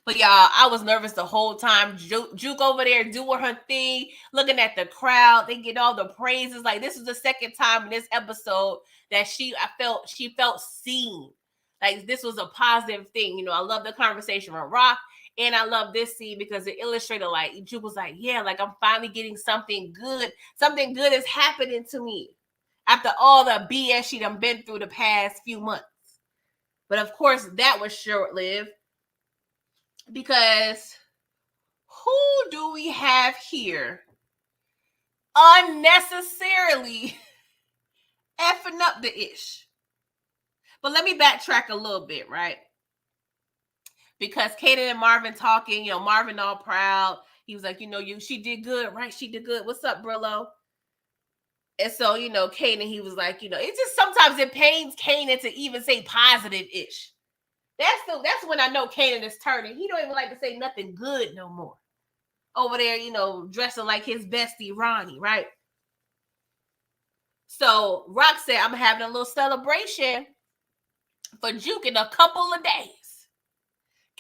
But y'all, I was nervous the whole time. Juke over there doing her thing, looking at the crowd. They get all the praises. Like, this is the second time in this episode that she felt seen. Like, this was a positive thing. I love the conversation with Rock, and I love this scene because it illustrated, like, Juke was like, yeah, like, I'm finally getting something good. Something good is happening to me after all the BS she done been through the past few months. But of course, that was short-lived. Because who do we have here unnecessarily effing up the ish? But let me backtrack a little bit, right? Because Kanan and Marvin talking, Marvin all proud. He was like, she did good, right? She did good. What's up, Brillo? And so, Kanan, he was like, it's just sometimes it pains Kanan to even say positive-ish. That's when I know Kanan is turning. He don't even like to say nothing good no more. Over there, dressing like his bestie, Ronnie, right? So Rock said, I'm having a little celebration for Juke in a couple of days.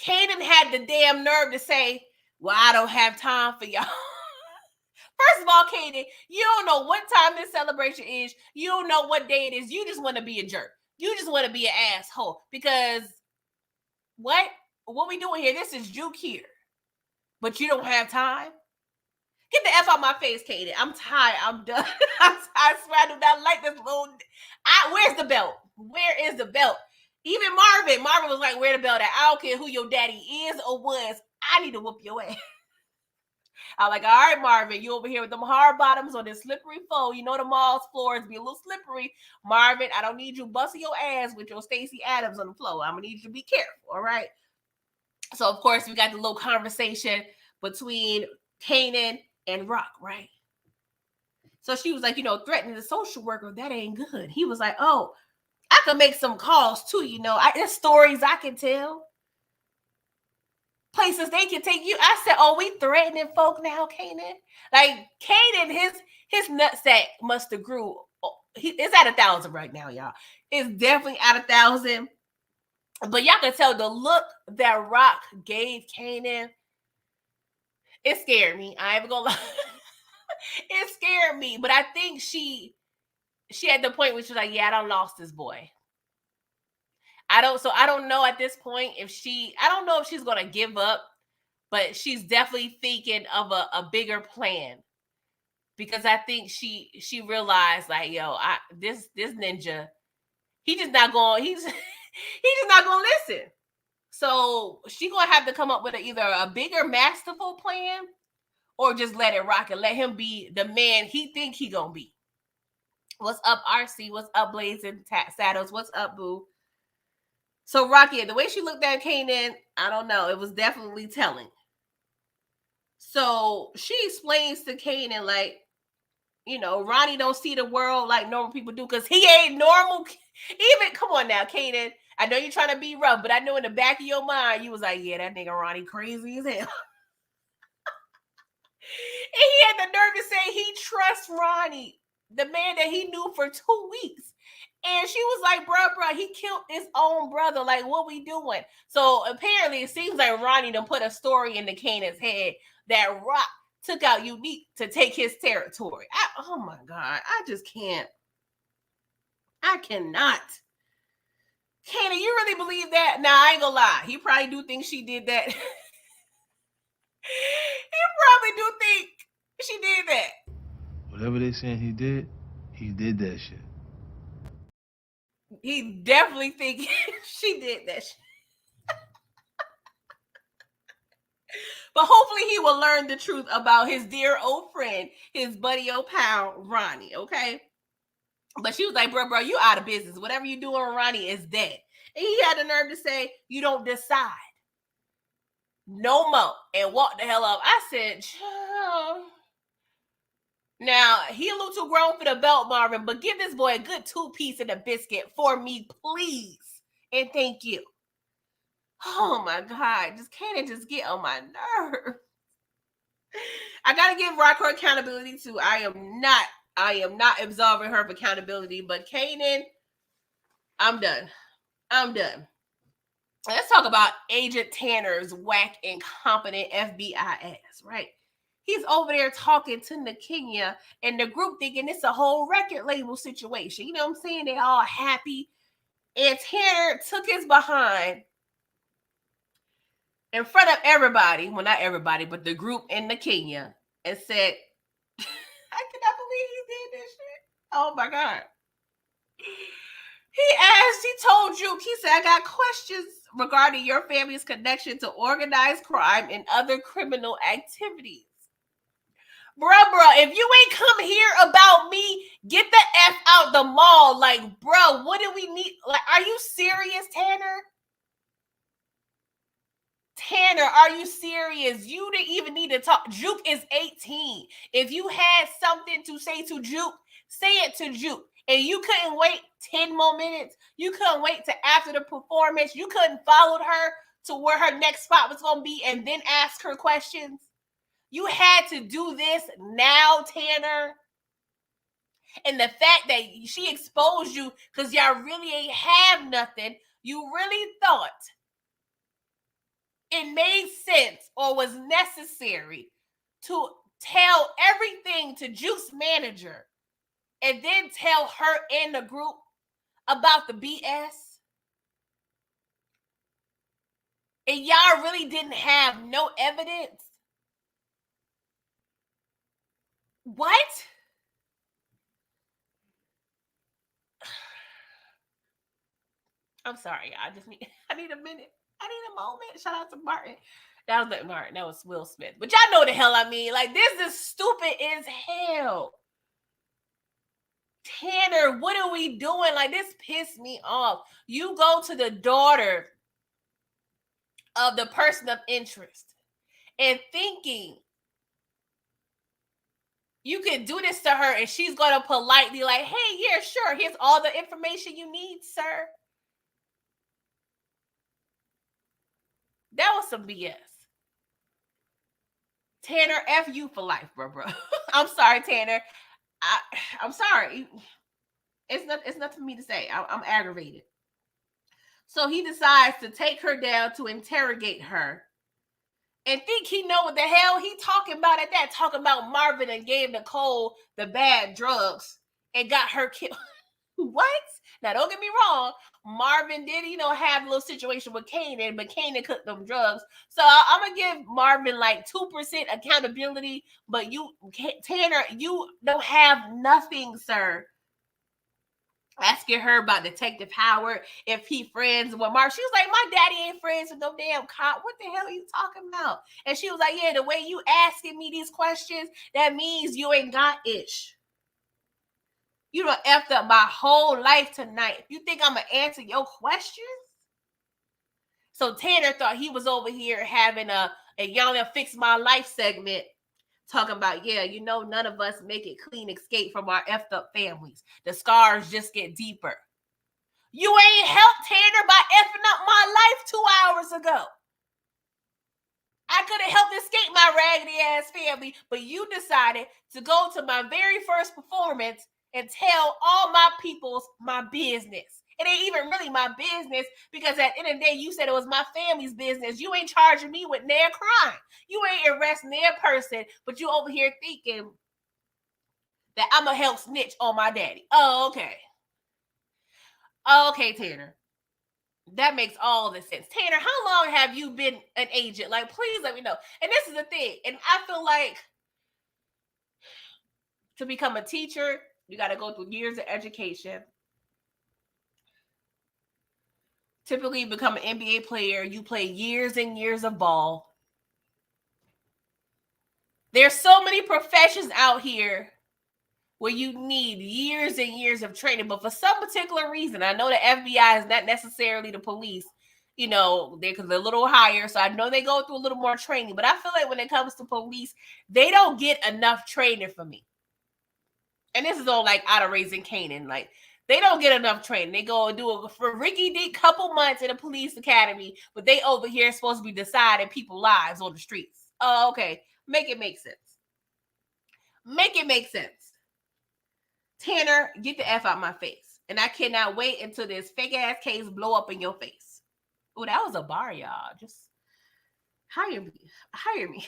Kanan had the damn nerve to say, well, I don't have time for y'all. First of all, Kanan, you don't know what time this celebration is. You don't know what day it is. You just want to be a jerk. You just want to be an asshole. Because what we doing here? This is Juke here. But you don't have time? Get the F out my face, Kanan. I'm tired. I'm done. I swear I do not like this little... where's the belt? Where is the belt? Even Marvin was like, where the belt at? I don't care who your daddy is or was. I need to whoop your ass. I'm like, all right, Marvin, you over here with them hard bottoms on this slippery floor. You know the mall's floors be a little slippery. Marvin, I don't need you busting your ass with your Stacey Adams on the floor. I'm going to need you to be careful, all right? So, of course, we got the little conversation between Kanan and Rock, right? So she was like, threatening the social worker, that ain't good. He was like, oh, I could make some calls too, there's stories I can tell. Places they can take you. I said, oh, we threatening folk now, Kanan? Like, Kanan, his nutsack must have grew. It's at 1,000 right now, y'all. It's definitely at 1,000. But y'all can tell the look that Rock gave Kanan, it scared me. I ain't gonna lie. It scared me. But I think she had the point where she was like, yeah, I done lost this boy. I don't know at this point I don't know if she's going to give up, but she's definitely thinking of a bigger plan, because I think she realized, like, yo, this ninja, he's just not going to listen. So she going to have to come up with either a bigger masterful plan or just let it rock and let him be the man he think he going to be. What's up, RC? What's up, Blazing Saddles? What's up, boo? So, Rocky, the way she looked at Kanan, I don't know. It was definitely telling. So, she explains to Kanan, like, Ronnie don't see the world like normal people do because he ain't normal. Even, come on now, Kanan. I know you're trying to be rough, but I know in the back of your mind, you was like, yeah, that nigga Ronnie crazy as hell. And he had the nerve to say he trusts Ronnie, the man that he knew for 2 weeks. And she was like, bruh, he killed his own brother. Like, what we doing? So apparently it seems like Ronnie done put a story into Kanan's head that Rock took out Unique to take his territory. Oh my God. I just can't. I cannot. Kanan, you really believe that? Nah, I ain't gonna lie. He probably do think she did that. He probably do think she did that. Whatever they saying he did that shit. He definitely think she did that shit. But hopefully he will learn the truth about his dear old friend, his buddy old pal, Ronnie, okay? But she was like, bro, you out of business. Whatever you doing with Ronnie is dead. And he had the nerve to say, you don't decide. No more. And walk the hell up. I said, child. Now, he a little too grown for the belt, Marvin, but give this boy a good 2-piece and a biscuit for me, please. And thank you. Oh, my God. Can't it just get on my nerve? I got to give Rock her accountability, too. I am not absolving her of accountability, but Kanan, I'm done. Let's talk about Agent Tanner's whack, incompetent FBI ass, right? He's over there talking to Nakinya and the group thinking it's a whole record label situation. You know what I'm saying? They all happy. And Tanner took his behind in front of everybody. Well, not everybody, but the group and Nakinya, and said, I cannot believe he did this shit. Oh my God. He told you, he said, I got questions regarding your family's connection to organized crime and other criminal activities. Bruh, if you ain't come here about me, get the F out the mall. Like, bro, what do we need? Like, are you serious, Tanner? Tanner, are you serious? You didn't even need to talk. Juke is 18. If you had something to say to Juke, say it to Juke. And you couldn't wait 10 more minutes. You couldn't wait to after the performance. You couldn't follow her to where her next spot was going to be and then ask her questions. You had to do this now, Tanner. And the fact that she exposed you because y'all really ain't have nothing. You really thought it made sense or was necessary to tell everything to Juice manager and then tell her and the group about the BS? And y'all really didn't have no evidence? What? I'm sorry, I need a minute. I need a moment. Shout out to Martin. That was not Martin. That was Will Smith. But y'all know the hell I mean. Like, this is stupid as hell. Tanner, what are we doing? Like, this pissed me off. You go to the daughter of the person of interest and thinking you could do this to her and she's going to politely like, hey, yeah, sure. Here's all the information you need, sir. That was some BS. Tanner, F you for life, bro. I'm sorry, Tanner. I'm sorry. It's nothing for me to say. I'm aggravated. So he decides to take her down to interrogate her and think he know what the hell he talking about at that. Talking about Marvin and gave Nicole the bad drugs and got her killed. What? Now, don't get me wrong. Marvin did, have a little situation with Kanan, but Kanan cooked them drugs. So I'm going to give Marvin like 2% accountability, but Tanner, you don't have nothing, sir. Asking her about Detective Howard, if he friends with Marvin. She was like, my daddy ain't friends with no damn cop. What the hell are you talking about? And she was like, yeah, the way you asking me these questions, that means you ain't got ish. You done effed up my whole life tonight. You think I'm going to answer your questions? So Tanner thought he was over here having a Y'all Done Fix My Life segment, talking about, yeah, none of us make it clean escape from our effed up families. The scars just get deeper. You ain't helped Tanner by effing up my life 2 hours ago. I could have helped escape my raggedy ass family, but you decided to go to my very first performance and tell all my peoples my business. It ain't even really my business, because at the end of the day, you said it was my family's business. You ain't charging me with their crime. You ain't arresting their person, but you over here thinking that I'm going to help snitch on my daddy. Oh, okay. Okay, Tanner. That makes all the sense. Tanner, how long have you been an agent? Like, please let me know. And this is the thing. And I feel like to become a teacher, you got to go through years of education. Typically, you become an NBA player. You play years and years of ball. There's so many professions out here where you need years and years of training. But for some particular reason, I know the FBI is not necessarily the police. They're a little higher. So I know they go through a little more training. But I feel like when it comes to police, they don't get enough training for me. And this is all like out of Raising Kanan. Like, they don't get enough training. They go and do a for Ricky D couple months in a police academy, but they over here supposed to be deciding people's lives on the streets. Oh, okay. Make it make sense. Make it make sense. Tanner, get the F out my face. And I cannot wait until this fake ass case blow up in your face. Oh, that was a bar, y'all. Just hire me. Hire me.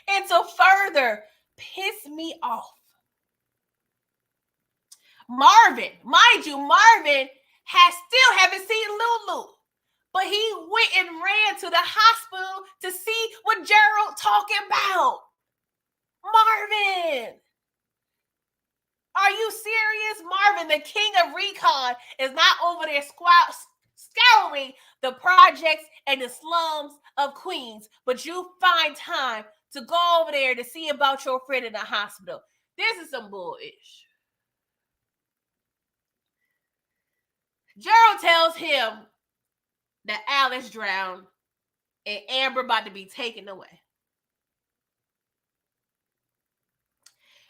And to further piss me off, Marvin, mind you, Marvin still haven't seen Lulu, but he went and ran to the hospital to see what Gerald talking about. Marvin, are you serious? Marvin, the king of recon, is not over there scouring the projects and the slums of Queens, but you find time to go over there to see about your friend in the hospital. This is some bullish. Gerald tells him that Alice drowned and Amber about to be taken away.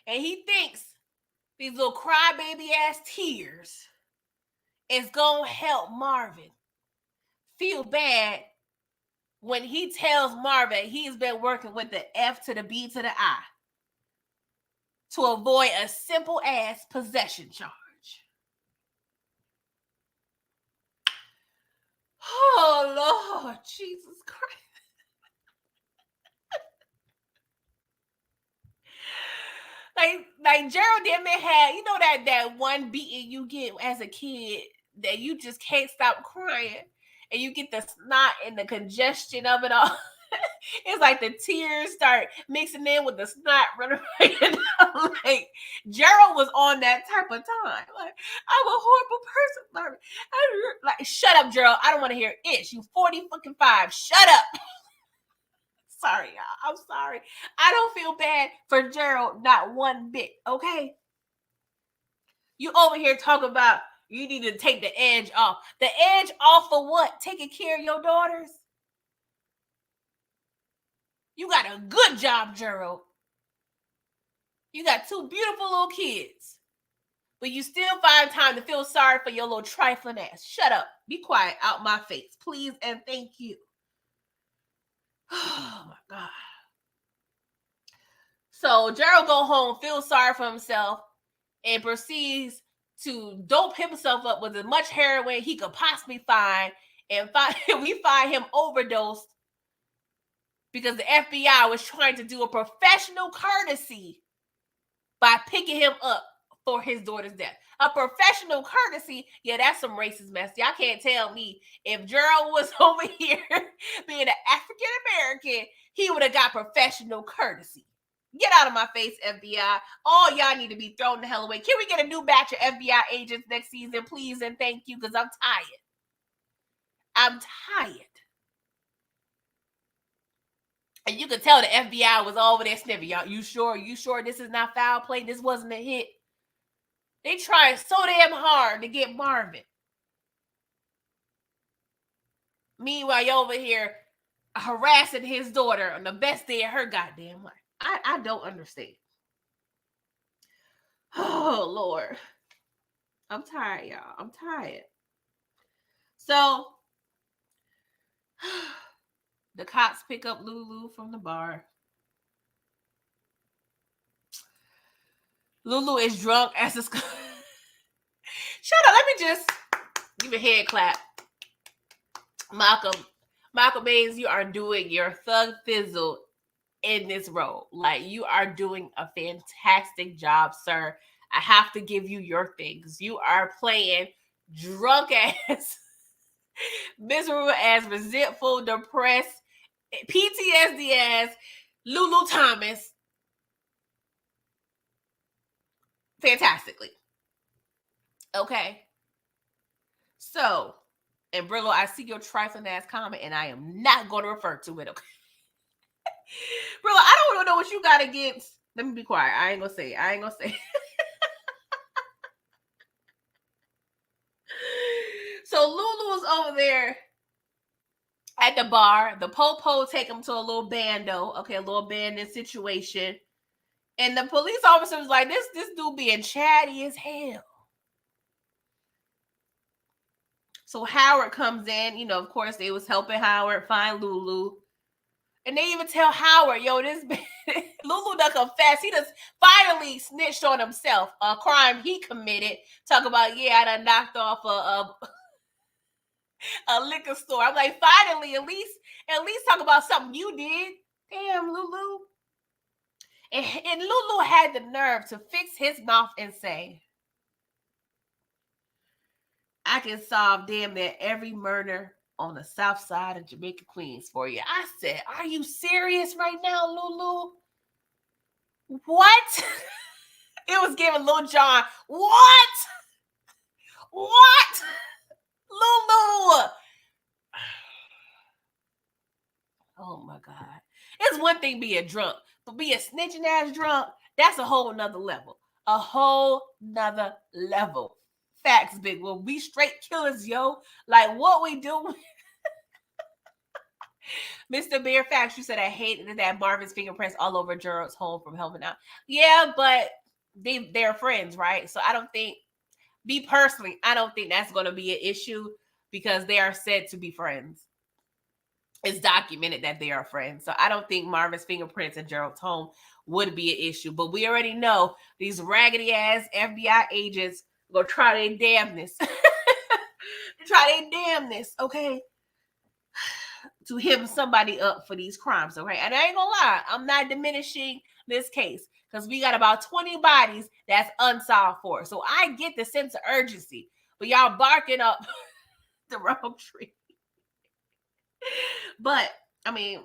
And he thinks these little crybaby ass tears is going to help Marvin feel bad when he tells Marvin he's been working with the F to the B to the I to avoid a simple ass possession charge. Oh, Lord, Jesus Christ. Like Gerald Demon had, you know that one beating you get as a kid that you just can't stop crying, and you get the snot and the congestion of it all. It's like the tears start mixing in with the snot running right down. Like Gerald was on that type of time. Like, I'm a horrible person. Like, shut up, Gerald. I don't want to hear it. You 45. Shut up. Sorry, y'all. I'm sorry. I don't feel bad for Gerald, not one bit, okay? You over here talking about you need to take the edge off. The edge off for what? Taking care of your daughters? You got a good job, Gerald. You got 2 beautiful little kids. But you still find time to feel sorry for your little trifling ass. Shut up. Be quiet out my face, please, and thank you. Oh, my God. So Gerald go home, feels sorry for himself, and proceeds to dope himself up with as much heroin he could possibly find. And we find him overdosed because the FBI was trying to do a professional courtesy by picking him up for his daughter's death. A professional courtesy, yeah, that's some racist mess. Y'all can't tell me if Gerald was over here being an African American, he would have got professional courtesy. Get out of my face, FBI. All y'all need to be thrown the hell away. Can we get a new batch of FBI agents next season, please? And thank you, because I'm tired. I'm tired. And you could tell the FBI was over there sniffing. Y'all, you sure this is not foul play? This wasn't a hit? They tried so damn hard to get Marvin. Meanwhile, you're over here harassing his daughter on the best day of her goddamn life. I don't understand. Oh, Lord. I'm tired, y'all. I'm tired. So, the cops pick up Lulu from the bar. Lulu is drunk as a... Shut up. Let me just give a head clap. Malcolm Baines, you are doing your thug fizzle in this role. Like, you are doing a fantastic job, sir. I have to give you your things. You are playing drunk ass, miserable ass, resentful, depressed, PTSD ass Lulu Thomas fantastically. Okay. So, and Brillo, I see your trifling ass comment and I am not going to refer to it. Okay. Brillo, I don't know what you got against. Let me be quiet. I ain't gonna say. So Lulu's over there at the bar. The po-po take him to a little bando. Okay, a little bandit situation. And the police officer was like, this dude being chatty as hell. So Howard comes in. You know, of course, they was helping Howard find Lulu. And they even tell Howard, yo, this Lulu done confessed. He just finally snitched on himself. A crime he committed. Talk about, yeah, I done knocked off a liquor store. I'm like, finally, at least talk about something you did. Damn, Lulu. And Lulu had the nerve to fix his mouth and say, I can solve damn near every murder on the south side of Jamaica, Queens for you. I said, are you serious right now, Lulu? What? It was giving Lil Jon. What? Lulu? Oh my God. It's one thing being drunk, but being snitching ass drunk, that's a whole nother level. A whole nother level. Facts, big. Well, we straight killers, yo. Like, what we doing? Mr. Bear Facts, you said I hated that Marvin's fingerprints all over Gerald's home from helping out. Yeah, but they're friends, right? So I don't think that's going to be an issue because they are said to be friends. It's documented that they are friends. So I don't think Marvin's fingerprints in Gerald's home would be an issue. But we already know these raggedy ass FBI agents go try their damnness. Okay? to hem somebody up for these crimes, okay? And I ain't gonna lie, I'm not diminishing this case because we got about 20 bodies that's unsolved for. So I get the sense of urgency, but y'all barking up the wrong tree. But I mean,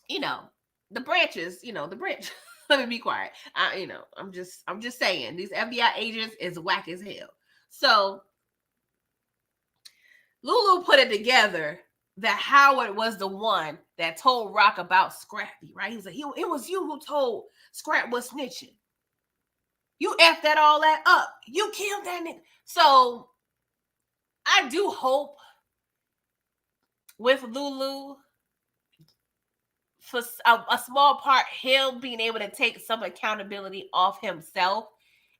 the branches, the branch. Let me be quiet. I'm just saying these FBI agents is whack as hell. So Lulu put it together that Howard was the one that told Rock about Scrappy, right? He was like, it was you who told Scrap was snitching. You effed all that up. You killed that nigga. So I do hope with Lulu, for a small part, him being able to take some accountability off himself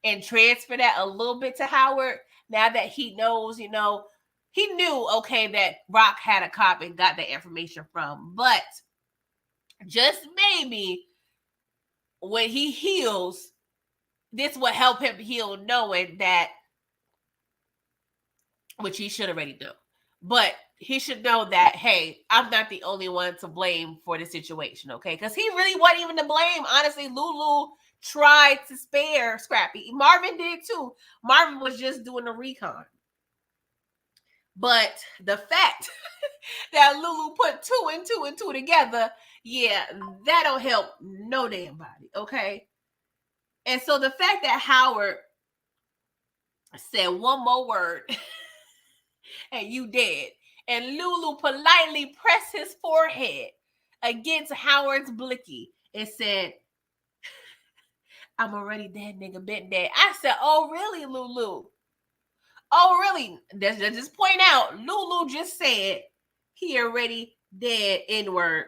and transfer that a little bit to Howard now that he knows, he knew, okay, that Rock had a cop and got the information from. But just maybe when he heals, this will help him heal knowing that, which he should already know. But he should know that, hey, I'm not the only one to blame for the situation, okay? Because he really wasn't even to blame. Honestly, Lulu tried to spare Scrappy. Marvin did too. Marvin was just doing a recon. But the fact that Lulu put two and two together, yeah, that don't help no damn body, okay? And so the fact that Howard said one more word and you dead, and Lulu politely pressed his forehead against Howard's blicky and said, I'm already dead, nigga, been dead. I said, oh, really, Lulu? Oh, really? Let's just point out, Lulu just said he already dead, N-word.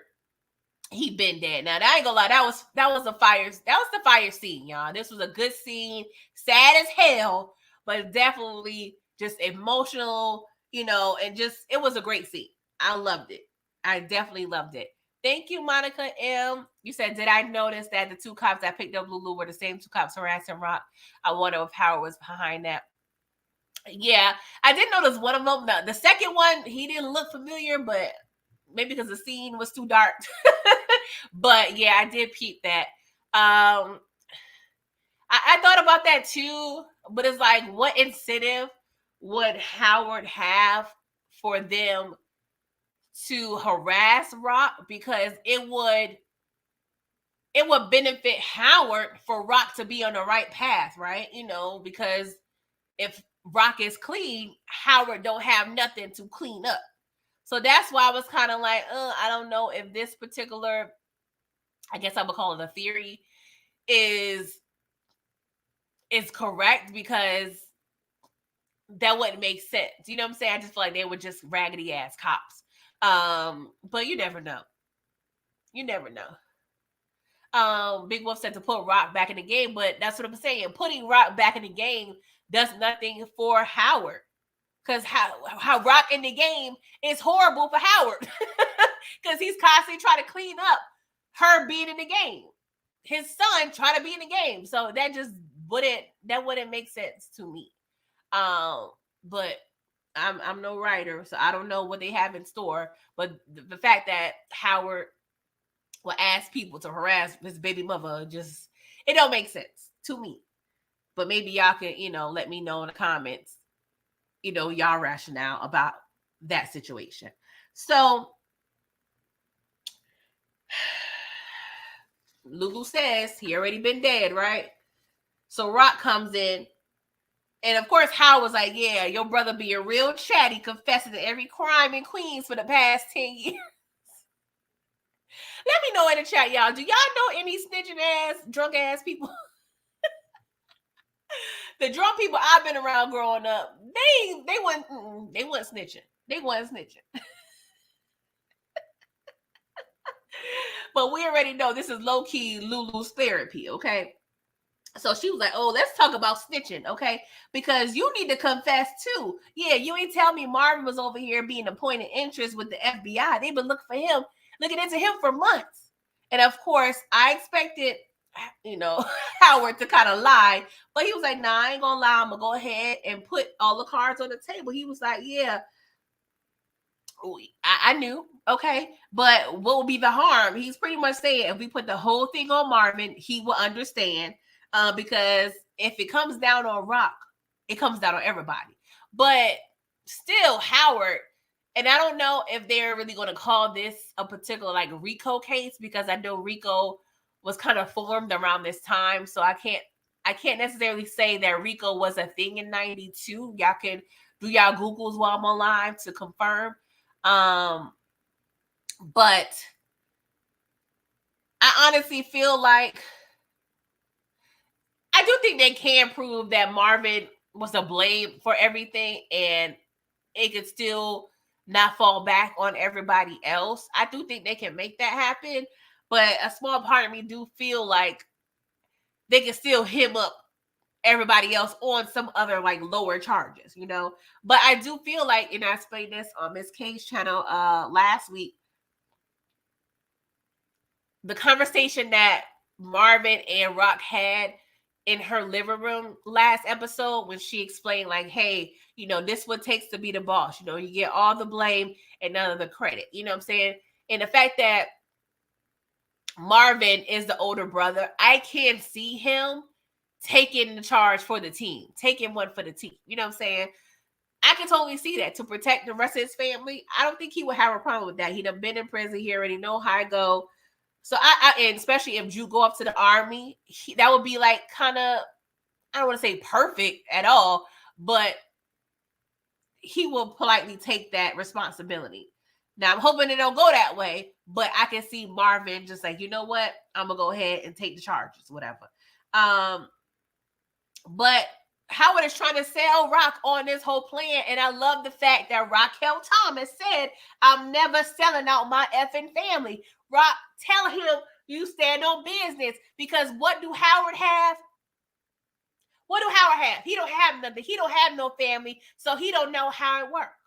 He been dead. Now, I ain't gonna lie, that was the fire scene, y'all. This was a good scene, sad as hell, but definitely just emotional, and just, it was a great scene. I loved it. I definitely loved it. Thank you, Monica M. You said, did I notice that the two cops that picked up Lulu were the same two cops harassing Rock? I wonder if Howard was behind that. Yeah, I did notice one of them. The second one, he didn't look familiar, but maybe because the scene was too dark. But yeah, I did peep that. I thought about that too, but it's like, what incentive would Howard have for them to harass Rock? Because it would benefit Howard for Rock to be on the right path, right? Because if Rock is clean, Howard don't have nothing to clean up. So that's why I was kind of like, I don't know if this particular, I guess I would call it a theory, is correct, because that wouldn't make sense. You know what I'm saying? I just feel like they were just raggedy ass cops. But you never know. You never know. Big Wolf said to put Rock back in the game, but that's what I'm saying. Putting Rock back in the game does nothing for Howard. Because how Rock in the game is horrible for Howard. Because he's constantly trying to clean up her being in the game. His son trying to be in the game. So that just wouldn't make sense to me. But I'm no writer, so I don't know what they have in store. But the fact that Howard will ask people to harass his baby mother, just, it don't make sense to me. But maybe y'all can, let me know in the comments, y'all rationale about that situation. So Lulu says he already been dead, right? So Rock comes in, and of course Howard was like, yeah, your brother be a real chatty, confessing to every crime in Queens for the past 10 years. Let me know in the chat, y'all. Do y'all know any snitching ass, drunk ass people? The drunk people I've been around growing up, they weren't snitching. They weren't snitching. But we already know this is low-key Lulu's therapy, okay? So she was like, oh, let's talk about snitching, okay? Because you need to confess too. Yeah, you ain't tell me Marvin was over here being a point of interest with the FBI. They've been looking into him for months. And of course, I expected, Howard to kind of lie. But he was like, nah, I ain't gonna lie. I'm gonna go ahead and put all the cards on the table. He was like, yeah, I knew, okay, but what will be the harm? He's pretty much saying if we put the whole thing on Marvin, he will understand. Because if it comes down on Rock, it comes down on everybody. But still, Howard, and I don't know if they're really going to call this a particular like Rico case, because I know Rico was kind of formed around this time, so I can't necessarily say that Rico was a thing in '92. Y'all can do y'all Googles while I'm on live to confirm. But I honestly feel like I do think they can prove that Marvin was to blame for everything, and it could still not fall back on everybody else. I do think they can make that happen, but a small part of me do feel like they can still him up everybody else on some other like lower charges, you know. But I do feel like, and I explained this on Miss K's channel last week, the conversation that Marvin and Rock had in her living room last episode, when she explained like, hey, you know, this what it takes to be the boss, you know, you get all the blame and none of the credit, you know what I'm saying? And the fact that Marvin is the older brother, I can see him taking the charge for the team, taking one for the team, you know what I'm saying? I can totally see that, to protect the rest of his family. I don't think he would have a problem with that. He'd have been in prison. He already know how to go. So and especially if Drew go up to the army, that would be like kind of, I don't want to say perfect at all, but he will politely take that responsibility. Now I'm hoping it don't go that way, but I can see Marvin just like, you know what, I'm gonna go ahead and take the charges, whatever. But Howard is trying to sell Rock on this whole plan, and I love the fact that Raquel Thomas said, I'm never selling out my effing family. Rock, tell him you stand on business, because what do Howard have? What do Howard have? He don't have nothing. He don't have no family, so he don't know how it works.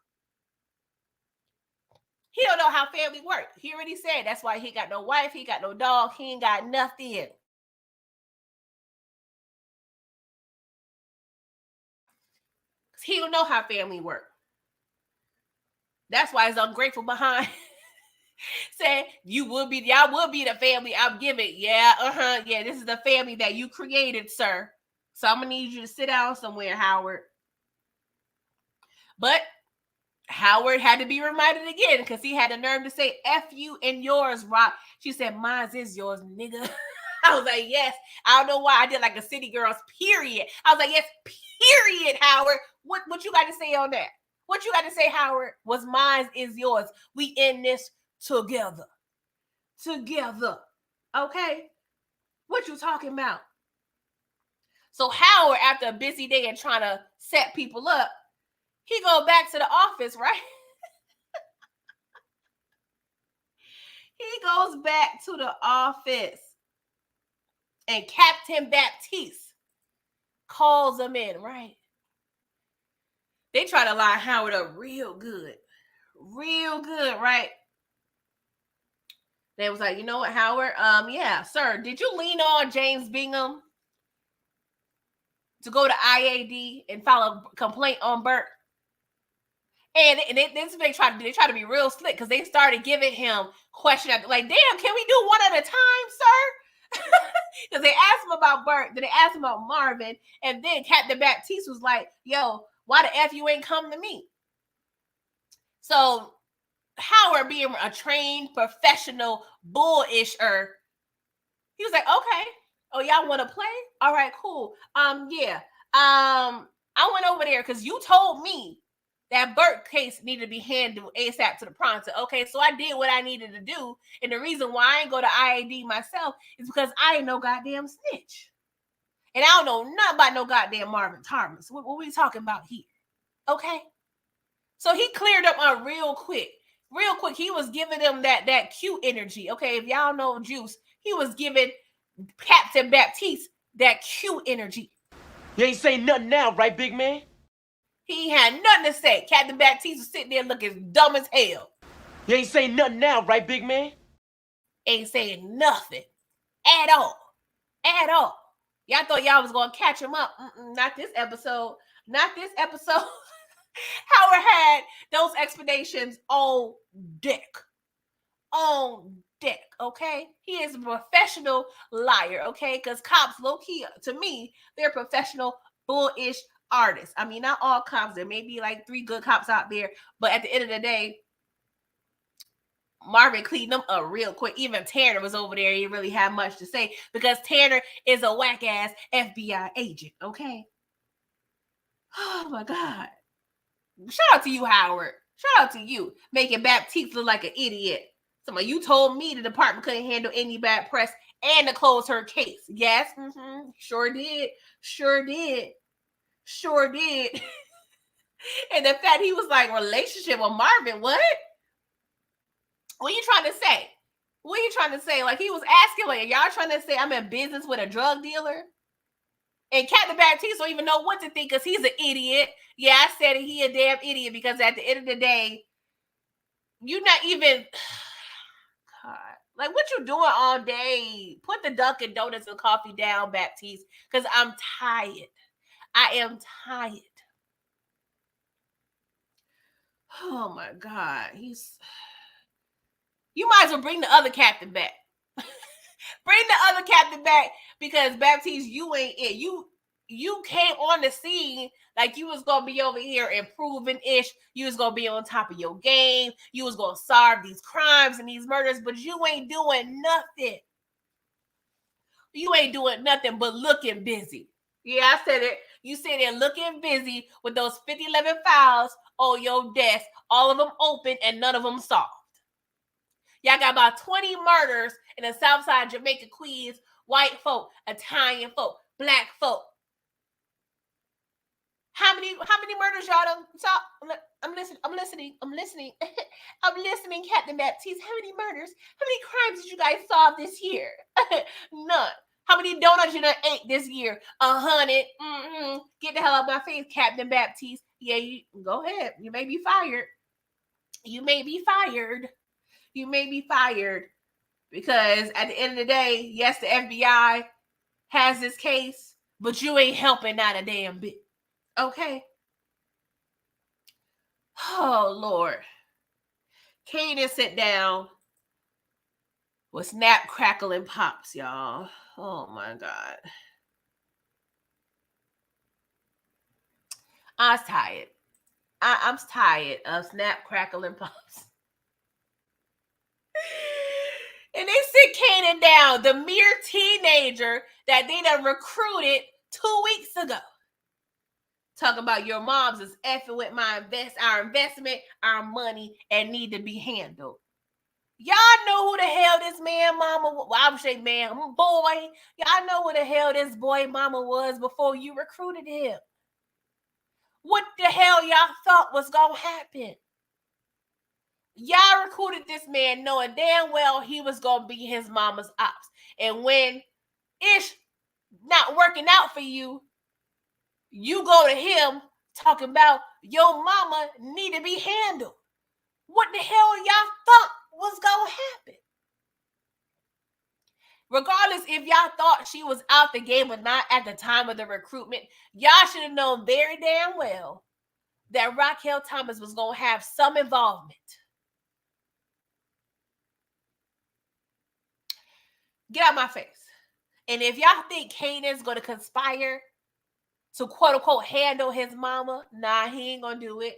He don't know how family work. He already said that's why he got no wife, he got no dog, he ain't got nothing. He don't know how family work. That's why he's ungrateful behind saying y'all will be the family I'm giving. Yeah, yeah, this is the family that you created, sir. So I'm gonna need you to sit down somewhere, Howard. But Howard had to be reminded again, because he had the nerve to say F you and yours, Rock. She said, mine is yours, nigga. I was like, yes. I don't know why I did like a City Girls, period. I was like, yes, period, Howard. What you got to say on that? What you got to say, Howard? Was mine is yours. We in this together. Together. Okay? What you talking about? So Howard, after a busy day and trying to set people up, he go back to the office, right? He goes back to the office, and Captain Baptiste calls him in, right? They try to line Howard up real good, right? They was like, you know what, Howard? Yeah, sir. Did you lean on James Bingham to go to IAD and file a complaint on Burke? And they try to be real slick, because they started giving him question after, like, damn, can we do one at a time, sir? Because they asked him about Burke, then they asked him about Marvin, and then Captain Baptiste was like, yo, why the F you ain't come to me? So Howard, being a trained professional bullisher, he was like, okay, oh, y'all want to play? All right, cool. Yeah. I went over there because you told me that Burke case needed to be handled ASAP to the pronto. Okay, so I did what I needed to do. And the reason why I ain't go to IAD myself is because I ain't no goddamn snitch. And I don't know nothing about no goddamn Marvin Thomas. What we talking about here? Okay? So he cleared up on real quick. Real quick, he was giving them that cute energy. Okay, if y'all know Juice, he was giving Captain Baptiste that cute energy. You ain't saying nothing now, right, big man? He had nothing to say. Captain Baptiste was sitting there looking dumb as hell. You ain't saying nothing now, right, big man? Ain't saying nothing at all. At all. Y'all thought y'all was going to catch him up. Not this episode. Not this episode. Howard had those explanations on deck. On deck, okay? He is a professional liar, okay? Because cops, low-key, to me, they're professional bullish artists. I mean, not all cops. There may be like 3 good cops out there, but at the end of the day, Marvin cleaned them up real quick. Even Tanner was over there. He didn't really have much to say because Tanner is a whack-ass FBI agent, okay? Oh, my God. Shout out to you, Howard. Shout out to you. Making Baptiste look like an idiot. Somebody, you told me the department couldn't handle any bad press and to close her case. Yes, sure did. Sure did. Sure did. And the fact he was like, relationship with Marvin, what? What are you trying to say? What are you trying to say? Like, he was asking, like, y'all trying to say I'm in business with a drug dealer? And Captain Baptiste don't even know what to think because he's an idiot. Yeah, I said it. He a damn idiot because at the end of the day, you're not even... God. Like, what you doing all day? Put the Dunkin' Donuts and coffee down, Baptiste, because I'm tired. I am tired. Oh, my God. You might as well bring the other captain back. Bring the other captain back because Baptiste, you ain't it. You came on the scene like you was gonna be over here improving ish. You was gonna be on top of your game. You was gonna solve these crimes and these murders, but you ain't doing nothing. You ain't doing nothing but looking busy. Yeah, I said it. You sit there looking busy with those 5011 files on your desk, all of them open and none of them solved. Y'all got about 20 murders in the South Side, Jamaica, Queens, white folk, Italian folk, black folk. How many murders y'all done saw? I'm listening. I'm listening, Captain Baptiste. How many murders? How many crimes did you guys solve this year? None. How many donuts you done ate this year? 100. Get the hell out of my face, Captain Baptiste. Yeah, you go ahead. You may be fired. You may be fired. You may be fired because at the end of the day, yes, the FBI has this case, but you ain't helping not a damn bit. Okay. Oh, Lord. Kanan sit down with Snap, Crackle, and Pops, y'all. Oh, my God. I was tired. I'm tired of Snap, Crackle, and Pops. And they sit Kanan down, the mere teenager that they done recruited 2 weeks ago. Talking about your moms is effing with our investment, our money, and need to be handled. Y'all know who the hell this man mama was. Well, I would say man, boy. Y'all know who the hell this boy mama was before you recruited him. What the hell y'all thought was going to happen? Y'all recruited this man knowing damn well he was going to be his mama's ops. And when it's not working out for you, you go to him talking about your mama need to be handled. What the hell y'all thought was going to happen? Regardless if y'all thought she was out the game or not at the time of the recruitment, y'all should have known very damn well that Raquel Thomas was going to have some involvement. Get out my face. And if y'all think Kanan's going to conspire to quote-unquote handle his mama, nah, he ain't going to do it.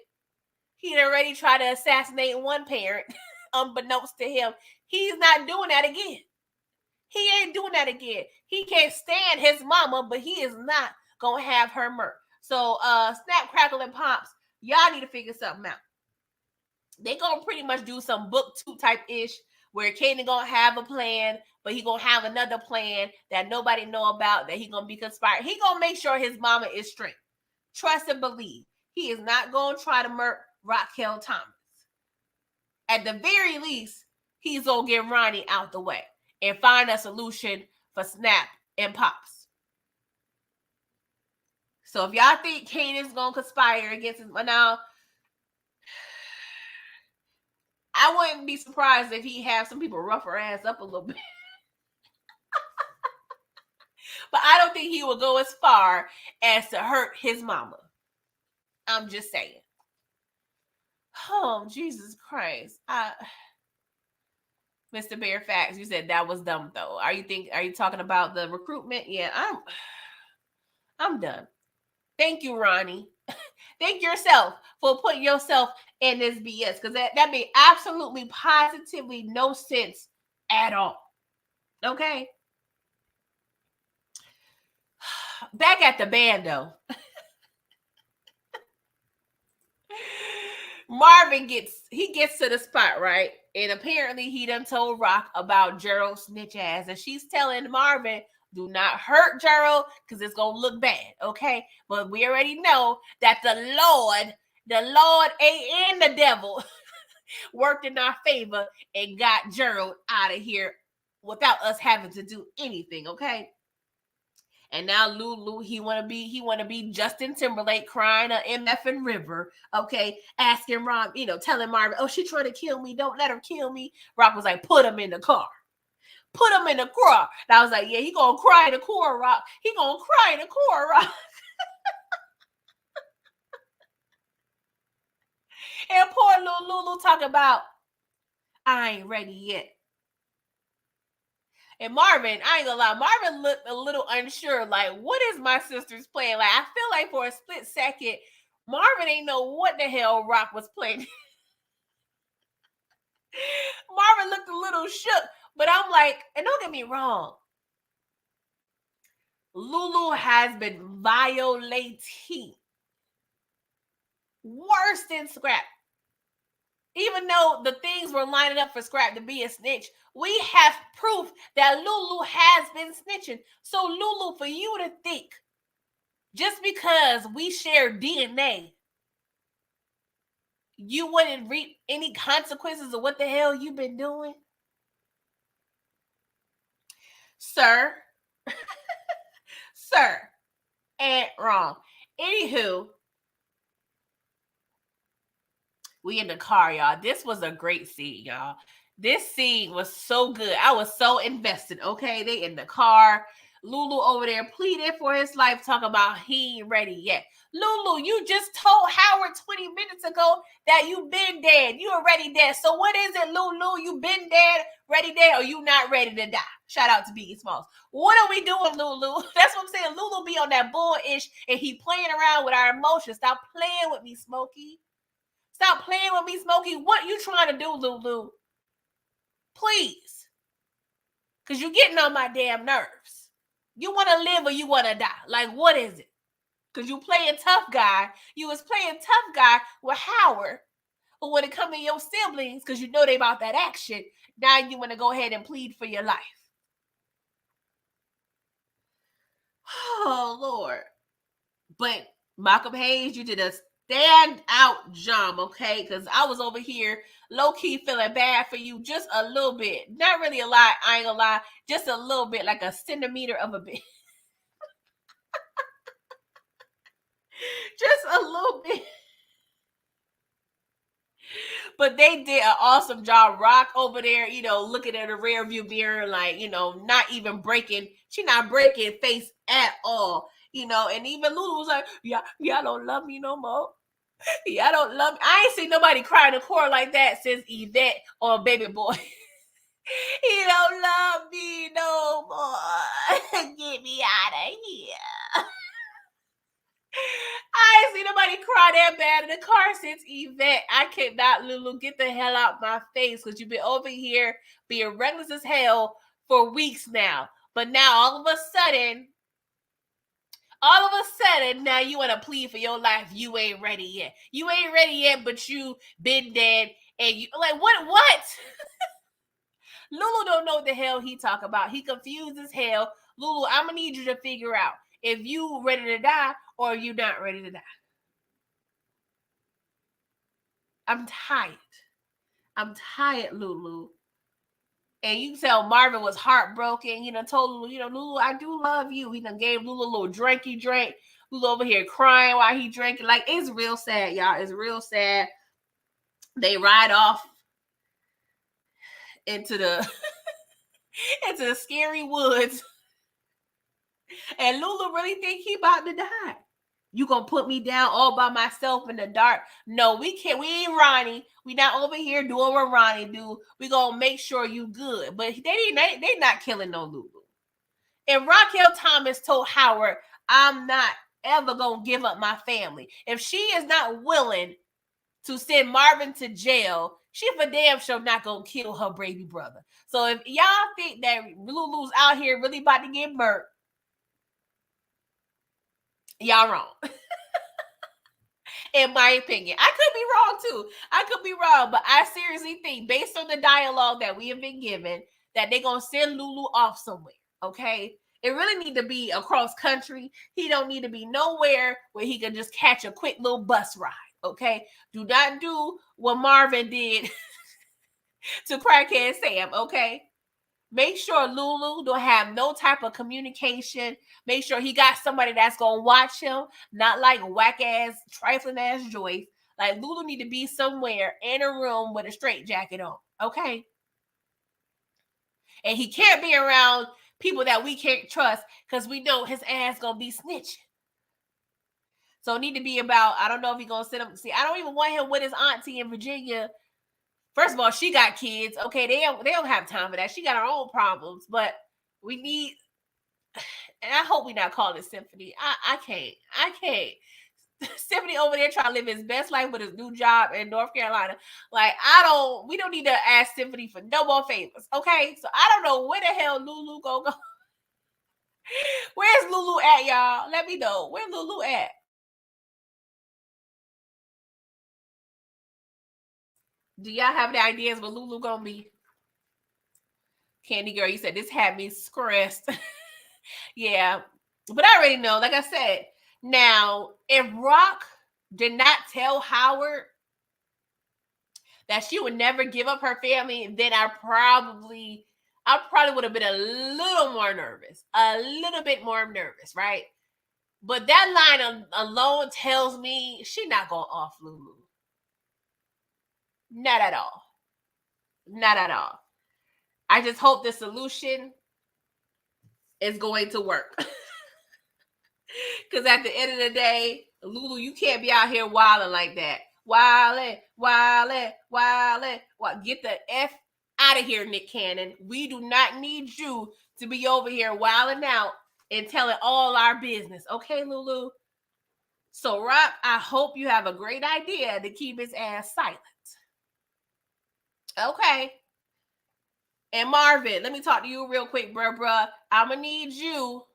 He already tried to assassinate one parent, unbeknownst to him. He's not doing that again. He ain't doing that again. He can't stand his mama, but he is not going to have her murdered. So, Snap, Crackle, and Pops, y'all need to figure something out. They going to pretty much do some book 2 type-ish where Kanan going to have a plan, but he going to have another plan that nobody know about, that he going to be conspiring. He going to make sure his mama is straight. Trust and believe. He is not going to try to murder Raquel Thomas. At the very least, he's going to get Ronnie out the way and find a solution for Snap and Pops. So if y'all think Kanan's going to conspire against his... Now, I wouldn't be surprised if he have some people rough her ass up a little bit. But I don't think he will go as far as to hurt his mama. I'm just saying. Oh, Jesus Christ. Mr. Bear Facts, you said that was dumb though. Are you talking about the recruitment? Yeah, I'm done. Thank you, Ronnie. Thank yourself for putting yourself in this BS, because that made absolutely positively no sense at all. Okay. Back at the band though. Marvin gets to the spot, right? And apparently he done told Rock about Gerald's snitch ass. And she's telling Marvin, do not hurt Gerald, because it's gonna look bad, okay? But we already know that the Lord and the devil worked in our favor and got Gerald out of here without us having to do anything, okay? And now Lulu, he wanna be Justin Timberlake crying a MFing river, okay? Asking Rob, telling Marvin, oh, she trying to kill me. Don't let her kill me. Rock was like, put him in the car. Put him in the car. And I was like, yeah, he gonna cry in the car, Rock. He gonna cry in the car, Rock. And poor little Lulu talking about, I ain't ready yet. And Marvin, I ain't gonna lie, Marvin looked a little unsure, like, what is my sister's playing? Like, I feel like for a split second, Marvin ain't know what the hell Rock was playing. Marvin looked a little shook, but I'm like, and don't get me wrong, Lulu has been violating worse than Scrap. Even though the things were lining up for Scrap to be a snitch, we have proof that Lulu has been snitching. So Lulu, for you to think, just because we share DNA, you wouldn't reap any consequences of what the hell you've been doing? Sir. Sir. Ain't wrong. Anywho, we in the car, y'all. This was a great scene, y'all. This scene was so good. I was so invested, okay? They in the car. Lulu over there pleading for his life, talking about he ain't ready yet. Lulu, you just told Howard 20 minutes ago that you been dead. You already dead. So what is it, Lulu? You been dead, ready dead, or you not ready to die? Shout out to Biggie Smalls. What are we doing, Lulu? That's what I'm saying. Lulu be on that bull-ish, and he playing around with our emotions. Stop playing with me, Smokey. Stop playing with me, Smokey. What you trying to do, Lulu? Please. Because you're getting on my damn nerves. You want to live or you want to die? Like, what is it? Because you playing tough guy. You was playing tough guy with Howard. But when it comes to your siblings, because you know they about that action, now you want to go ahead and plead for your life. Oh, Lord. But Malcolm Hayes, you did a stand out job, okay? Because I was over here low-key feeling bad for you just a little bit. Not really a lot, I ain't gonna lie. Just a little bit, like a centimeter of a bit. Just a little bit. But they did an awesome job. Rock over there, looking at the rear view mirror, like, not even breaking. She not breaking face at all. And even Lulu was like, y'all don't love me no more. Y'all don't love me. I ain't seen nobody cry in the core like that since Yvette or Baby Boy. He don't love me no more. Get me out of here. I ain't seen nobody cry that bad in the car since Yvette. I cannot, Lulu, get the hell out my face, because you've been over here being reckless as hell for weeks now. But now all of a sudden, now you want to plead for your life. You ain't ready yet. You ain't ready yet, but you been dead. And you like, what? Lulu don't know what the hell he talk about. He confused as hell. Lulu, I'm going to need you to figure out if you ready to die or you not ready to die. I'm tired, Lulu. And you tell Marvin was heartbroken. He done told Lulu, Lulu, I do love you. He done gave Lulu a little drink he drank. Lulu over here crying while he drinking. Like, it's real sad, y'all. It's real sad. They ride off into the scary woods. And Lulu really think he about to die. You gonna put me down all by myself in the dark? No, we can't. We ain't Ronnie. We not over here doing what Ronnie do. We gonna make sure you good. But they not killing no Lulu. And Raquel Thomas told Howard, I'm not ever gonna give up my family. If she is not willing to send Marvin to jail, she for damn sure not gonna kill her baby brother. So if y'all think that Lulu's out here really about to get burnt, y'all wrong. In my opinion, I could be wrong too. I could be wrong, but I seriously think, based on the dialogue that we have been given, that they're gonna send Lulu off somewhere. Okay, it really need to be across country. He don't need to be nowhere where he can just catch a quick little bus ride. Okay, do not do what Marvin did to Crackhead Sam. Okay. Make sure Lulu don't have no type of communication. Make sure he got somebody that's going to watch him, not like whack-ass, trifling-ass Joyce. Like, Lulu need to be somewhere in a room with a straitjacket on, okay? And he can't be around people that we can't trust because we know his ass going to be snitching. So it need to be about, I don't know if he's going to sit up. See, I don't even want him with his auntie in Virginia. First of all, she got kids. Okay, they don't have time for that. She got her own problems, but we need, and I hope we're not calling it Symphony. I can't. Symphony over there trying to live his best life with his new job in North Carolina. Like, we don't need to ask Symphony for no more favors. Okay, so I don't know where the hell Lulu gonna go. Where's Lulu at, y'all? Let me know. Where Lulu at? Do y'all have any ideas what Lulu gonna be? Candy Girl, you said this had me stressed. Yeah, but I already know. Like I said, now if Rock did not tell Howard that she would never give up her family, then I probably would have been a little more nervous, a little bit more nervous, right? But that line alone tells me she's not gonna off Lulu. Not at all. Not at all. I just hope the solution is going to work. Because at the end of the day, Lulu, you can't be out here wilding like that. Wilding. Get the F out of here, Nick Cannon. We do not need you to be over here wilding out and telling all our business. Okay, Lulu? So, Rock, I hope you have a great idea to keep his ass silent. Okay. And Marvin, let me talk to you real quick, bruh. I'm going to need you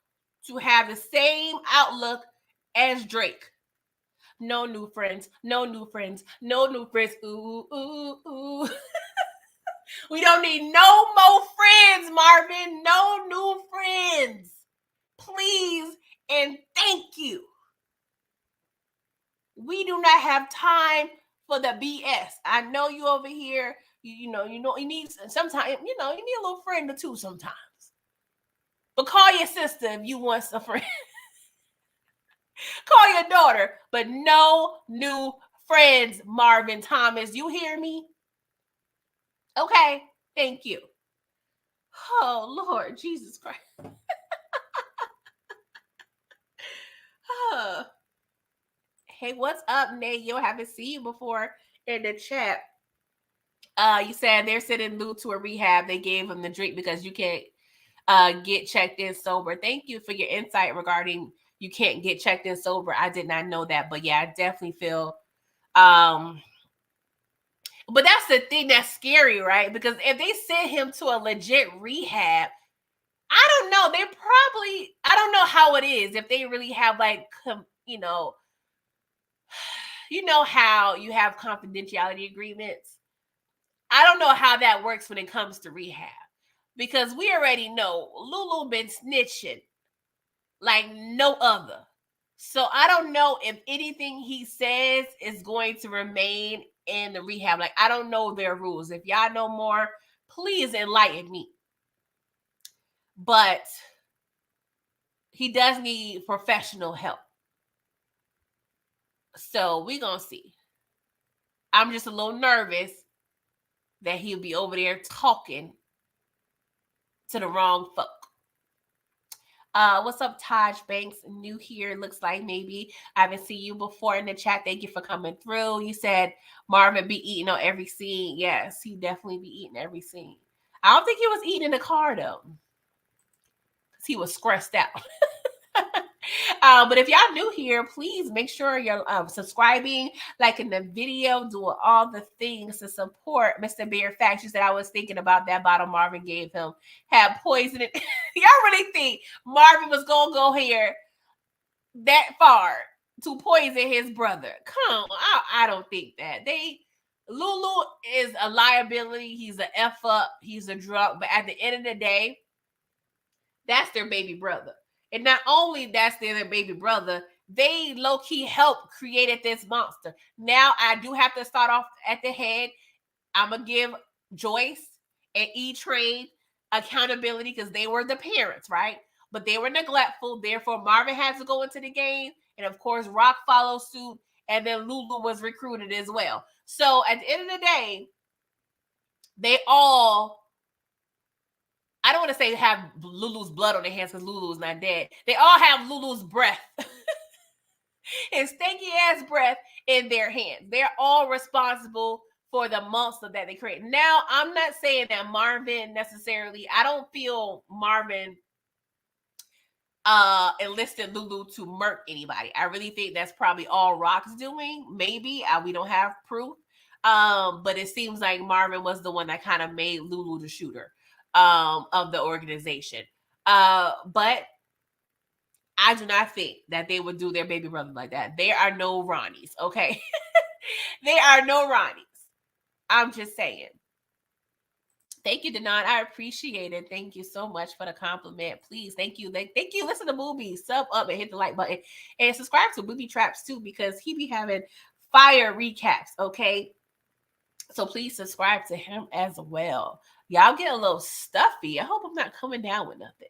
to have the same outlook as Drake. No new friends. No new friends. No new friends. Ooh, ooh, ooh. We don't need no more friends, Marvin. No new friends. Please and thank you. We do not have time for the BS. I know you over here. You know, you need sometimes, you need a little friend or two sometimes. But call your sister if you want a friend. Call your daughter, but no new friends, Marvin Thomas. You hear me? Okay, thank you. Oh, Lord Jesus Christ. Hey, what's up, Nate? You haven't seen you before in the chat. You said they're sending Lou to a rehab. They gave him the drink because you can't get checked in sober. Thank you for your insight regarding you can't get checked in sober. I did not know that, but yeah, I definitely feel but that's the thing that's scary, right? Because if they send him to a legit rehab, I don't know. I don't know how it is if they really have like, you know how you have confidentiality agreements. I don't know how that works when it comes to rehab, because we already know Lulu been snitching like no other. So I don't know if anything he says is going to remain in the rehab. Like, I don't know their rules. If y'all know more, please enlighten me. But he does need professional help. So we're going to see. I'm just a little nervous that he'll be over there talking to the wrong folk. What's up, Taj Banks? New here. Looks like maybe I haven't seen you before in the chat. Thank you for coming through. You said Marvin be eating on every scene. Yes, he definitely be eating every scene. I don't think he was eating in the car though, because he was stressed out. But if y'all new here, please make sure you're subscribing, liking the video, doing all the things to support Mr. Bear Facts. You said I was thinking about that bottle Marvin gave him had poison in it. Y'all really think Marvin was gonna go here that far to poison his brother? Come on, I don't think that. Lulu is a liability. He's an F up. He's a drug. But at the end of the day, that's their baby brother. And not only that's their baby brother, they low-key helped created this monster. Now, I do have to start off at the head. I'm going to give Joyce and E-Train accountability because they were the parents, right? But they were neglectful. Therefore, Marvin had to go into the game. And, of course, Rock followed suit. And then Lulu was recruited as well. So, at the end of the day, they all... I don't want to say have Lulu's blood on their hands because Lulu's not dead. They all have Lulu's breath. His stinky ass breath in their hands. They're all responsible for the monster that they create. Now, I'm not saying that Marvin necessarily, I don't feel Marvin enlisted Lulu to murk anybody. I really think that's probably all Rock's doing. Maybe. We don't have proof. But it seems like Marvin was the one that kind of made Lulu the shooter of the organization. But I do not think that they would do their baby brother like that. There are no Ronnies, okay? There are no Ronnies. I'm just saying. Thank you, Denon. I appreciate it. Thank you so much for the compliment. Please, thank you. Thank you. Listen to Booby. Sub up and hit the like button. And subscribe to Booby Traps too, because he be having fire recaps, okay? So please subscribe to him as well. Y'all get a little stuffy. I hope I'm not coming down with nothing.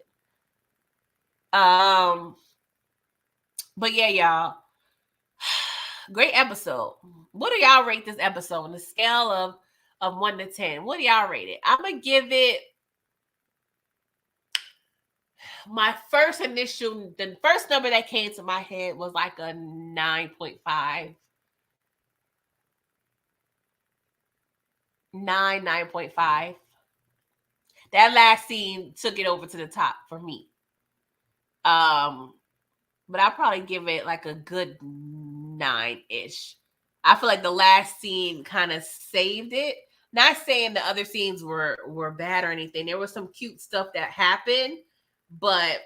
But yeah, y'all. Great episode. What do y'all rate this episode on the scale of 1 to 10? What do y'all rate it? I'm gonna give it the first number that came to my head was like a 9.5. 9.5. That last scene took it over to the top for me. But I'll probably give it like a good 9-ish. I feel like the last scene kind of saved it. Not saying the other scenes were bad or anything. There was some cute stuff that happened, but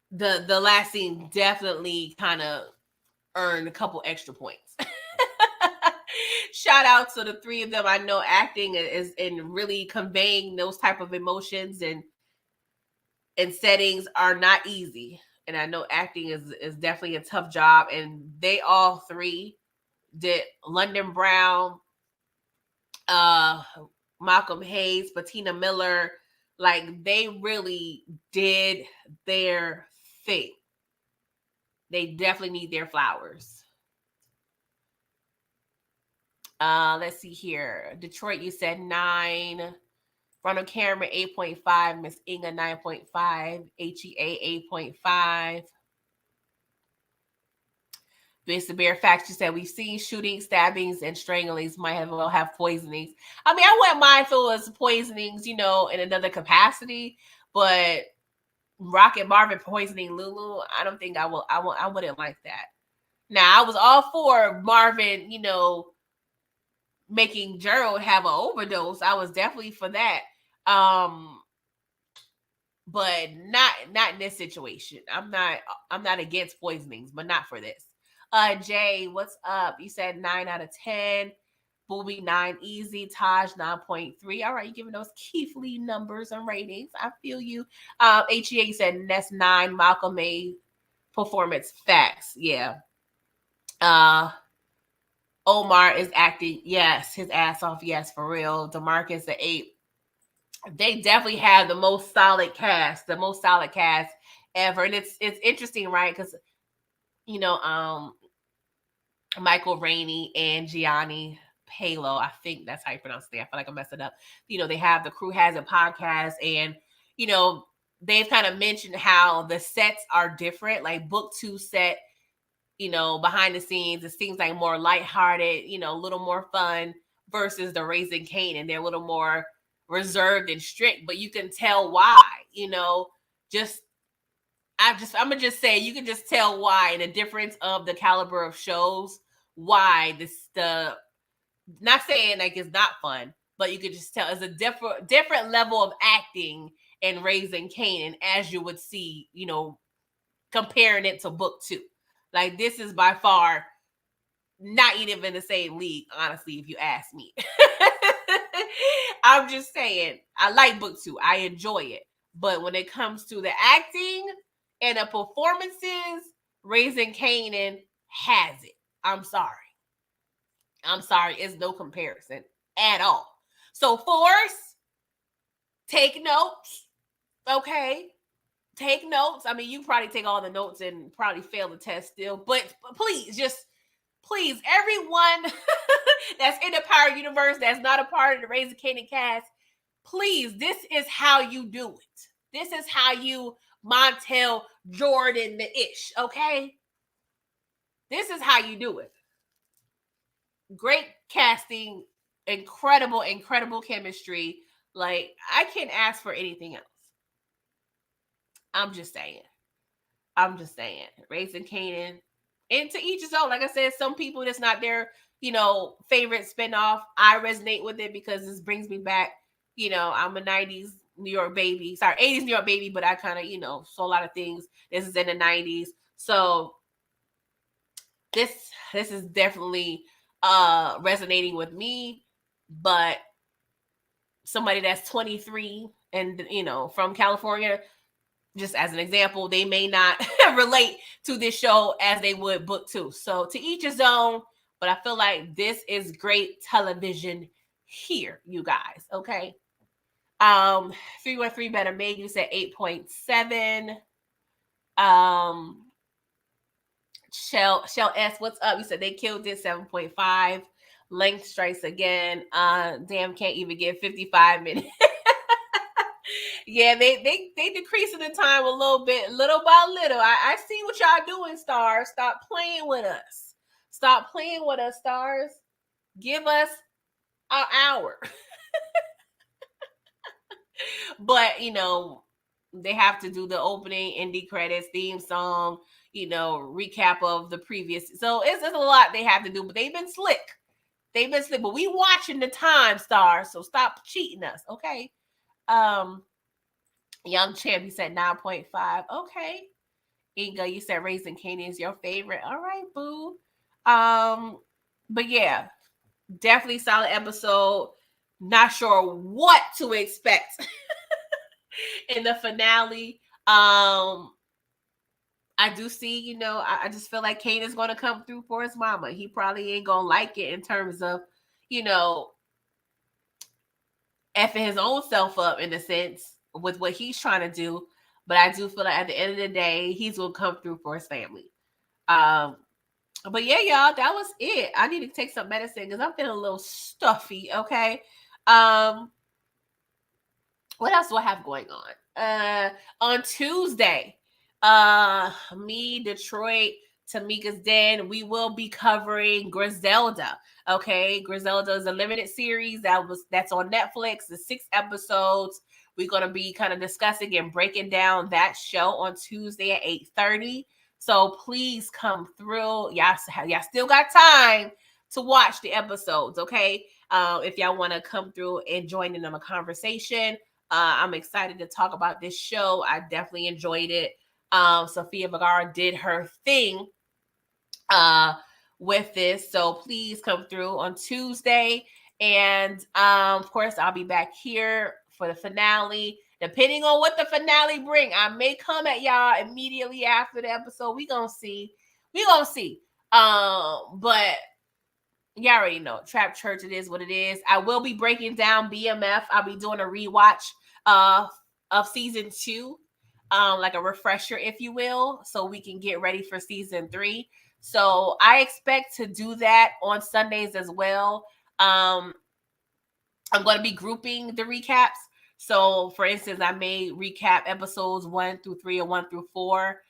the last scene definitely kind of earned a couple extra points. Shout out to the three of them. I know acting is in really conveying those type of emotions and settings are not easy. And I know acting is definitely a tough job. And they all three did. London Brown, Malcolm Hayes, Bettina Miller, like they really did their thing. They definitely need their flowers. Let's see here. Detroit, you said 9. Ronald Cameron, 8.5. Miss Inga, 9.5. HEA, 8.5. Mr. Bear Facts, you said we've seen shootings, stabbings, and stranglings. Might have well have poisonings. I mean, I wouldn't mind if it was poisonings, in another capacity. But Rock and Marvin poisoning Lulu, I don't think I will. I wouldn't like that. Now, I was all for Marvin, making Gerald have an overdose. I was definitely for that. But not in this situation. I'm not against poisonings, but not for this. Jay, what's up? You said 9 out of 10. Booby 9 easy. Taj 9.3. All right, you giving those Keith Lee numbers and ratings. I feel you. HEA said that's 9. Malcolm A performance facts. Yeah. Omar is acting, yes, his ass off, yes, for real. DeMarcus at 8. They definitely have the most solid cast ever. And it's interesting, right? Because, Michael Rainey and Gianni Palo. I think that's how you pronounce it. I feel like I messed it up. You know, they have the Crew Has It podcast, and you know, they've kind of mentioned how the sets are different. Like book 2 set, you know, behind the scenes, it seems like more lighthearted, you know, a little more fun versus the Raising Kanan. They're a little more reserved and strict, but you can tell why, you know, I'm gonna just say you can just tell why, and the difference of the caliber of shows, why not saying like it's not fun, but you could just tell it's a different level of acting in Raising Kanan, as you would see, you know, comparing it to book 2. Like this is by far not even in the same league, honestly, if you ask me. I'm just saying, I like book 2. I enjoy it. But when it comes to the acting and the performances, Raising Kanan has it. I'm sorry. It's no comparison at all. So Force, take notes. Okay. Take notes. I mean, you probably take all the notes and probably fail the test still. But please, everyone that's in the Power Universe that's not a part of the Raising Kanan cast, please, this is how you do it. This is how you Montel Jordan the ish, okay? This is how you do it. Great casting, incredible chemistry. Like, I can't ask for anything else. I'm just saying. Raising Kanan. And to each his own. Like I said, some people, that's not their, you know, favorite spinoff. I resonate with it because this brings me back. You know, I'm a 90s New York baby. Sorry, 80s New York baby, but I kind of, you know, saw a lot of things. This is in the 90s. So this is definitely resonating with me. But somebody that's 23 and, you know, from California, just as an example, they may not relate to this show as they would book 2. So to each his own, but I feel like this is great television here, you guys. Okay. 313 Better Made, you said 8.7. Shell S, what's up? You said they killed it, 7.5. Length Strikes Again. Damn, can't even get 55 minutes. Yeah, they decreasing the time a little bit, little by little. I see what y'all doing, stars. Stop playing with us. Stop playing with us, stars. Give us an hour. But, you know, they have to do the opening, indie credits, theme song, you know, recap of the previous. So it's a lot they have to do, but they've been slick. But we watching the time, stars. So stop cheating us, okay? Young Champ, you said 9.5. Okay. Inga, you said Raising Kanan is your favorite. All right, boo. But yeah, definitely solid episode. Not sure what to expect in the finale. I do see, you know, I just feel like Kanan's going to come through for his mama. He probably ain't going to like it in terms of, you know, effing his own self up in a sense with what he's trying to do. But I do feel like at the end of the day, he's going to come through for his family. But yeah, y'all, that was it. I need to take some medicine because I'm feeling a little stuffy, okay? What else do I have going on? On Tuesday, me, Detroit, Tamika's Den, we will be covering Griselda. Okay, Griselda is a limited series that's on Netflix. The 6 episodes. We're gonna be kind of discussing and breaking down that show on Tuesday at 8:30. So please come through. Y'all still got time to watch the episodes. Okay, if y'all want to come through and join in on a conversation. I'm excited to talk about this show. I definitely enjoyed it. Sofia Vergara did her thing with this. So please come through on Tuesday. And of course, I'll be back here for the finale. Depending on what the finale bring, I may come at y'all immediately after the episode. We gonna see. But you already know, Trap Church, it is what it is. I will be breaking down BMF. I'll be doing a rewatch of season 2, like a refresher, if you will, so we can get ready for season 3. So I expect to do that on Sundays as well. I'm going to be grouping the recaps. So, for instance, I may recap episodes 1 through 3 and 1 through 4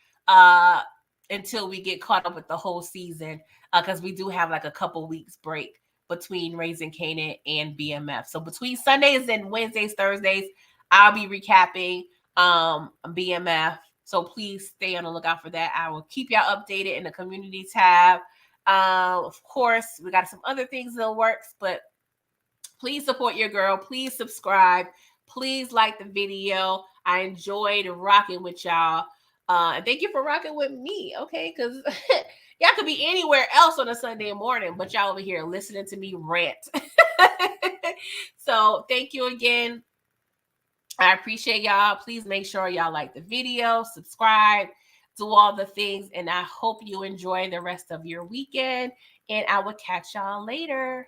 until we get caught up with the whole season, because we do have like a couple weeks break between Raising Kanan and BMF. So between Sundays and Wednesdays, Thursdays, I'll be recapping BMF. So please stay on the lookout for that. I will keep y'all updated in the community tab. Of course, we got some other things in the works, but please support your girl. Please subscribe. Please like the video. I enjoyed rocking with y'all. And thank you for rocking with me, okay? Because y'all could be anywhere else on a Sunday morning, but y'all over here listening to me rant. So thank you again. I appreciate y'all. Please make sure y'all like the video, subscribe, do all the things, and I hope you enjoy the rest of your weekend, and I will catch y'all later.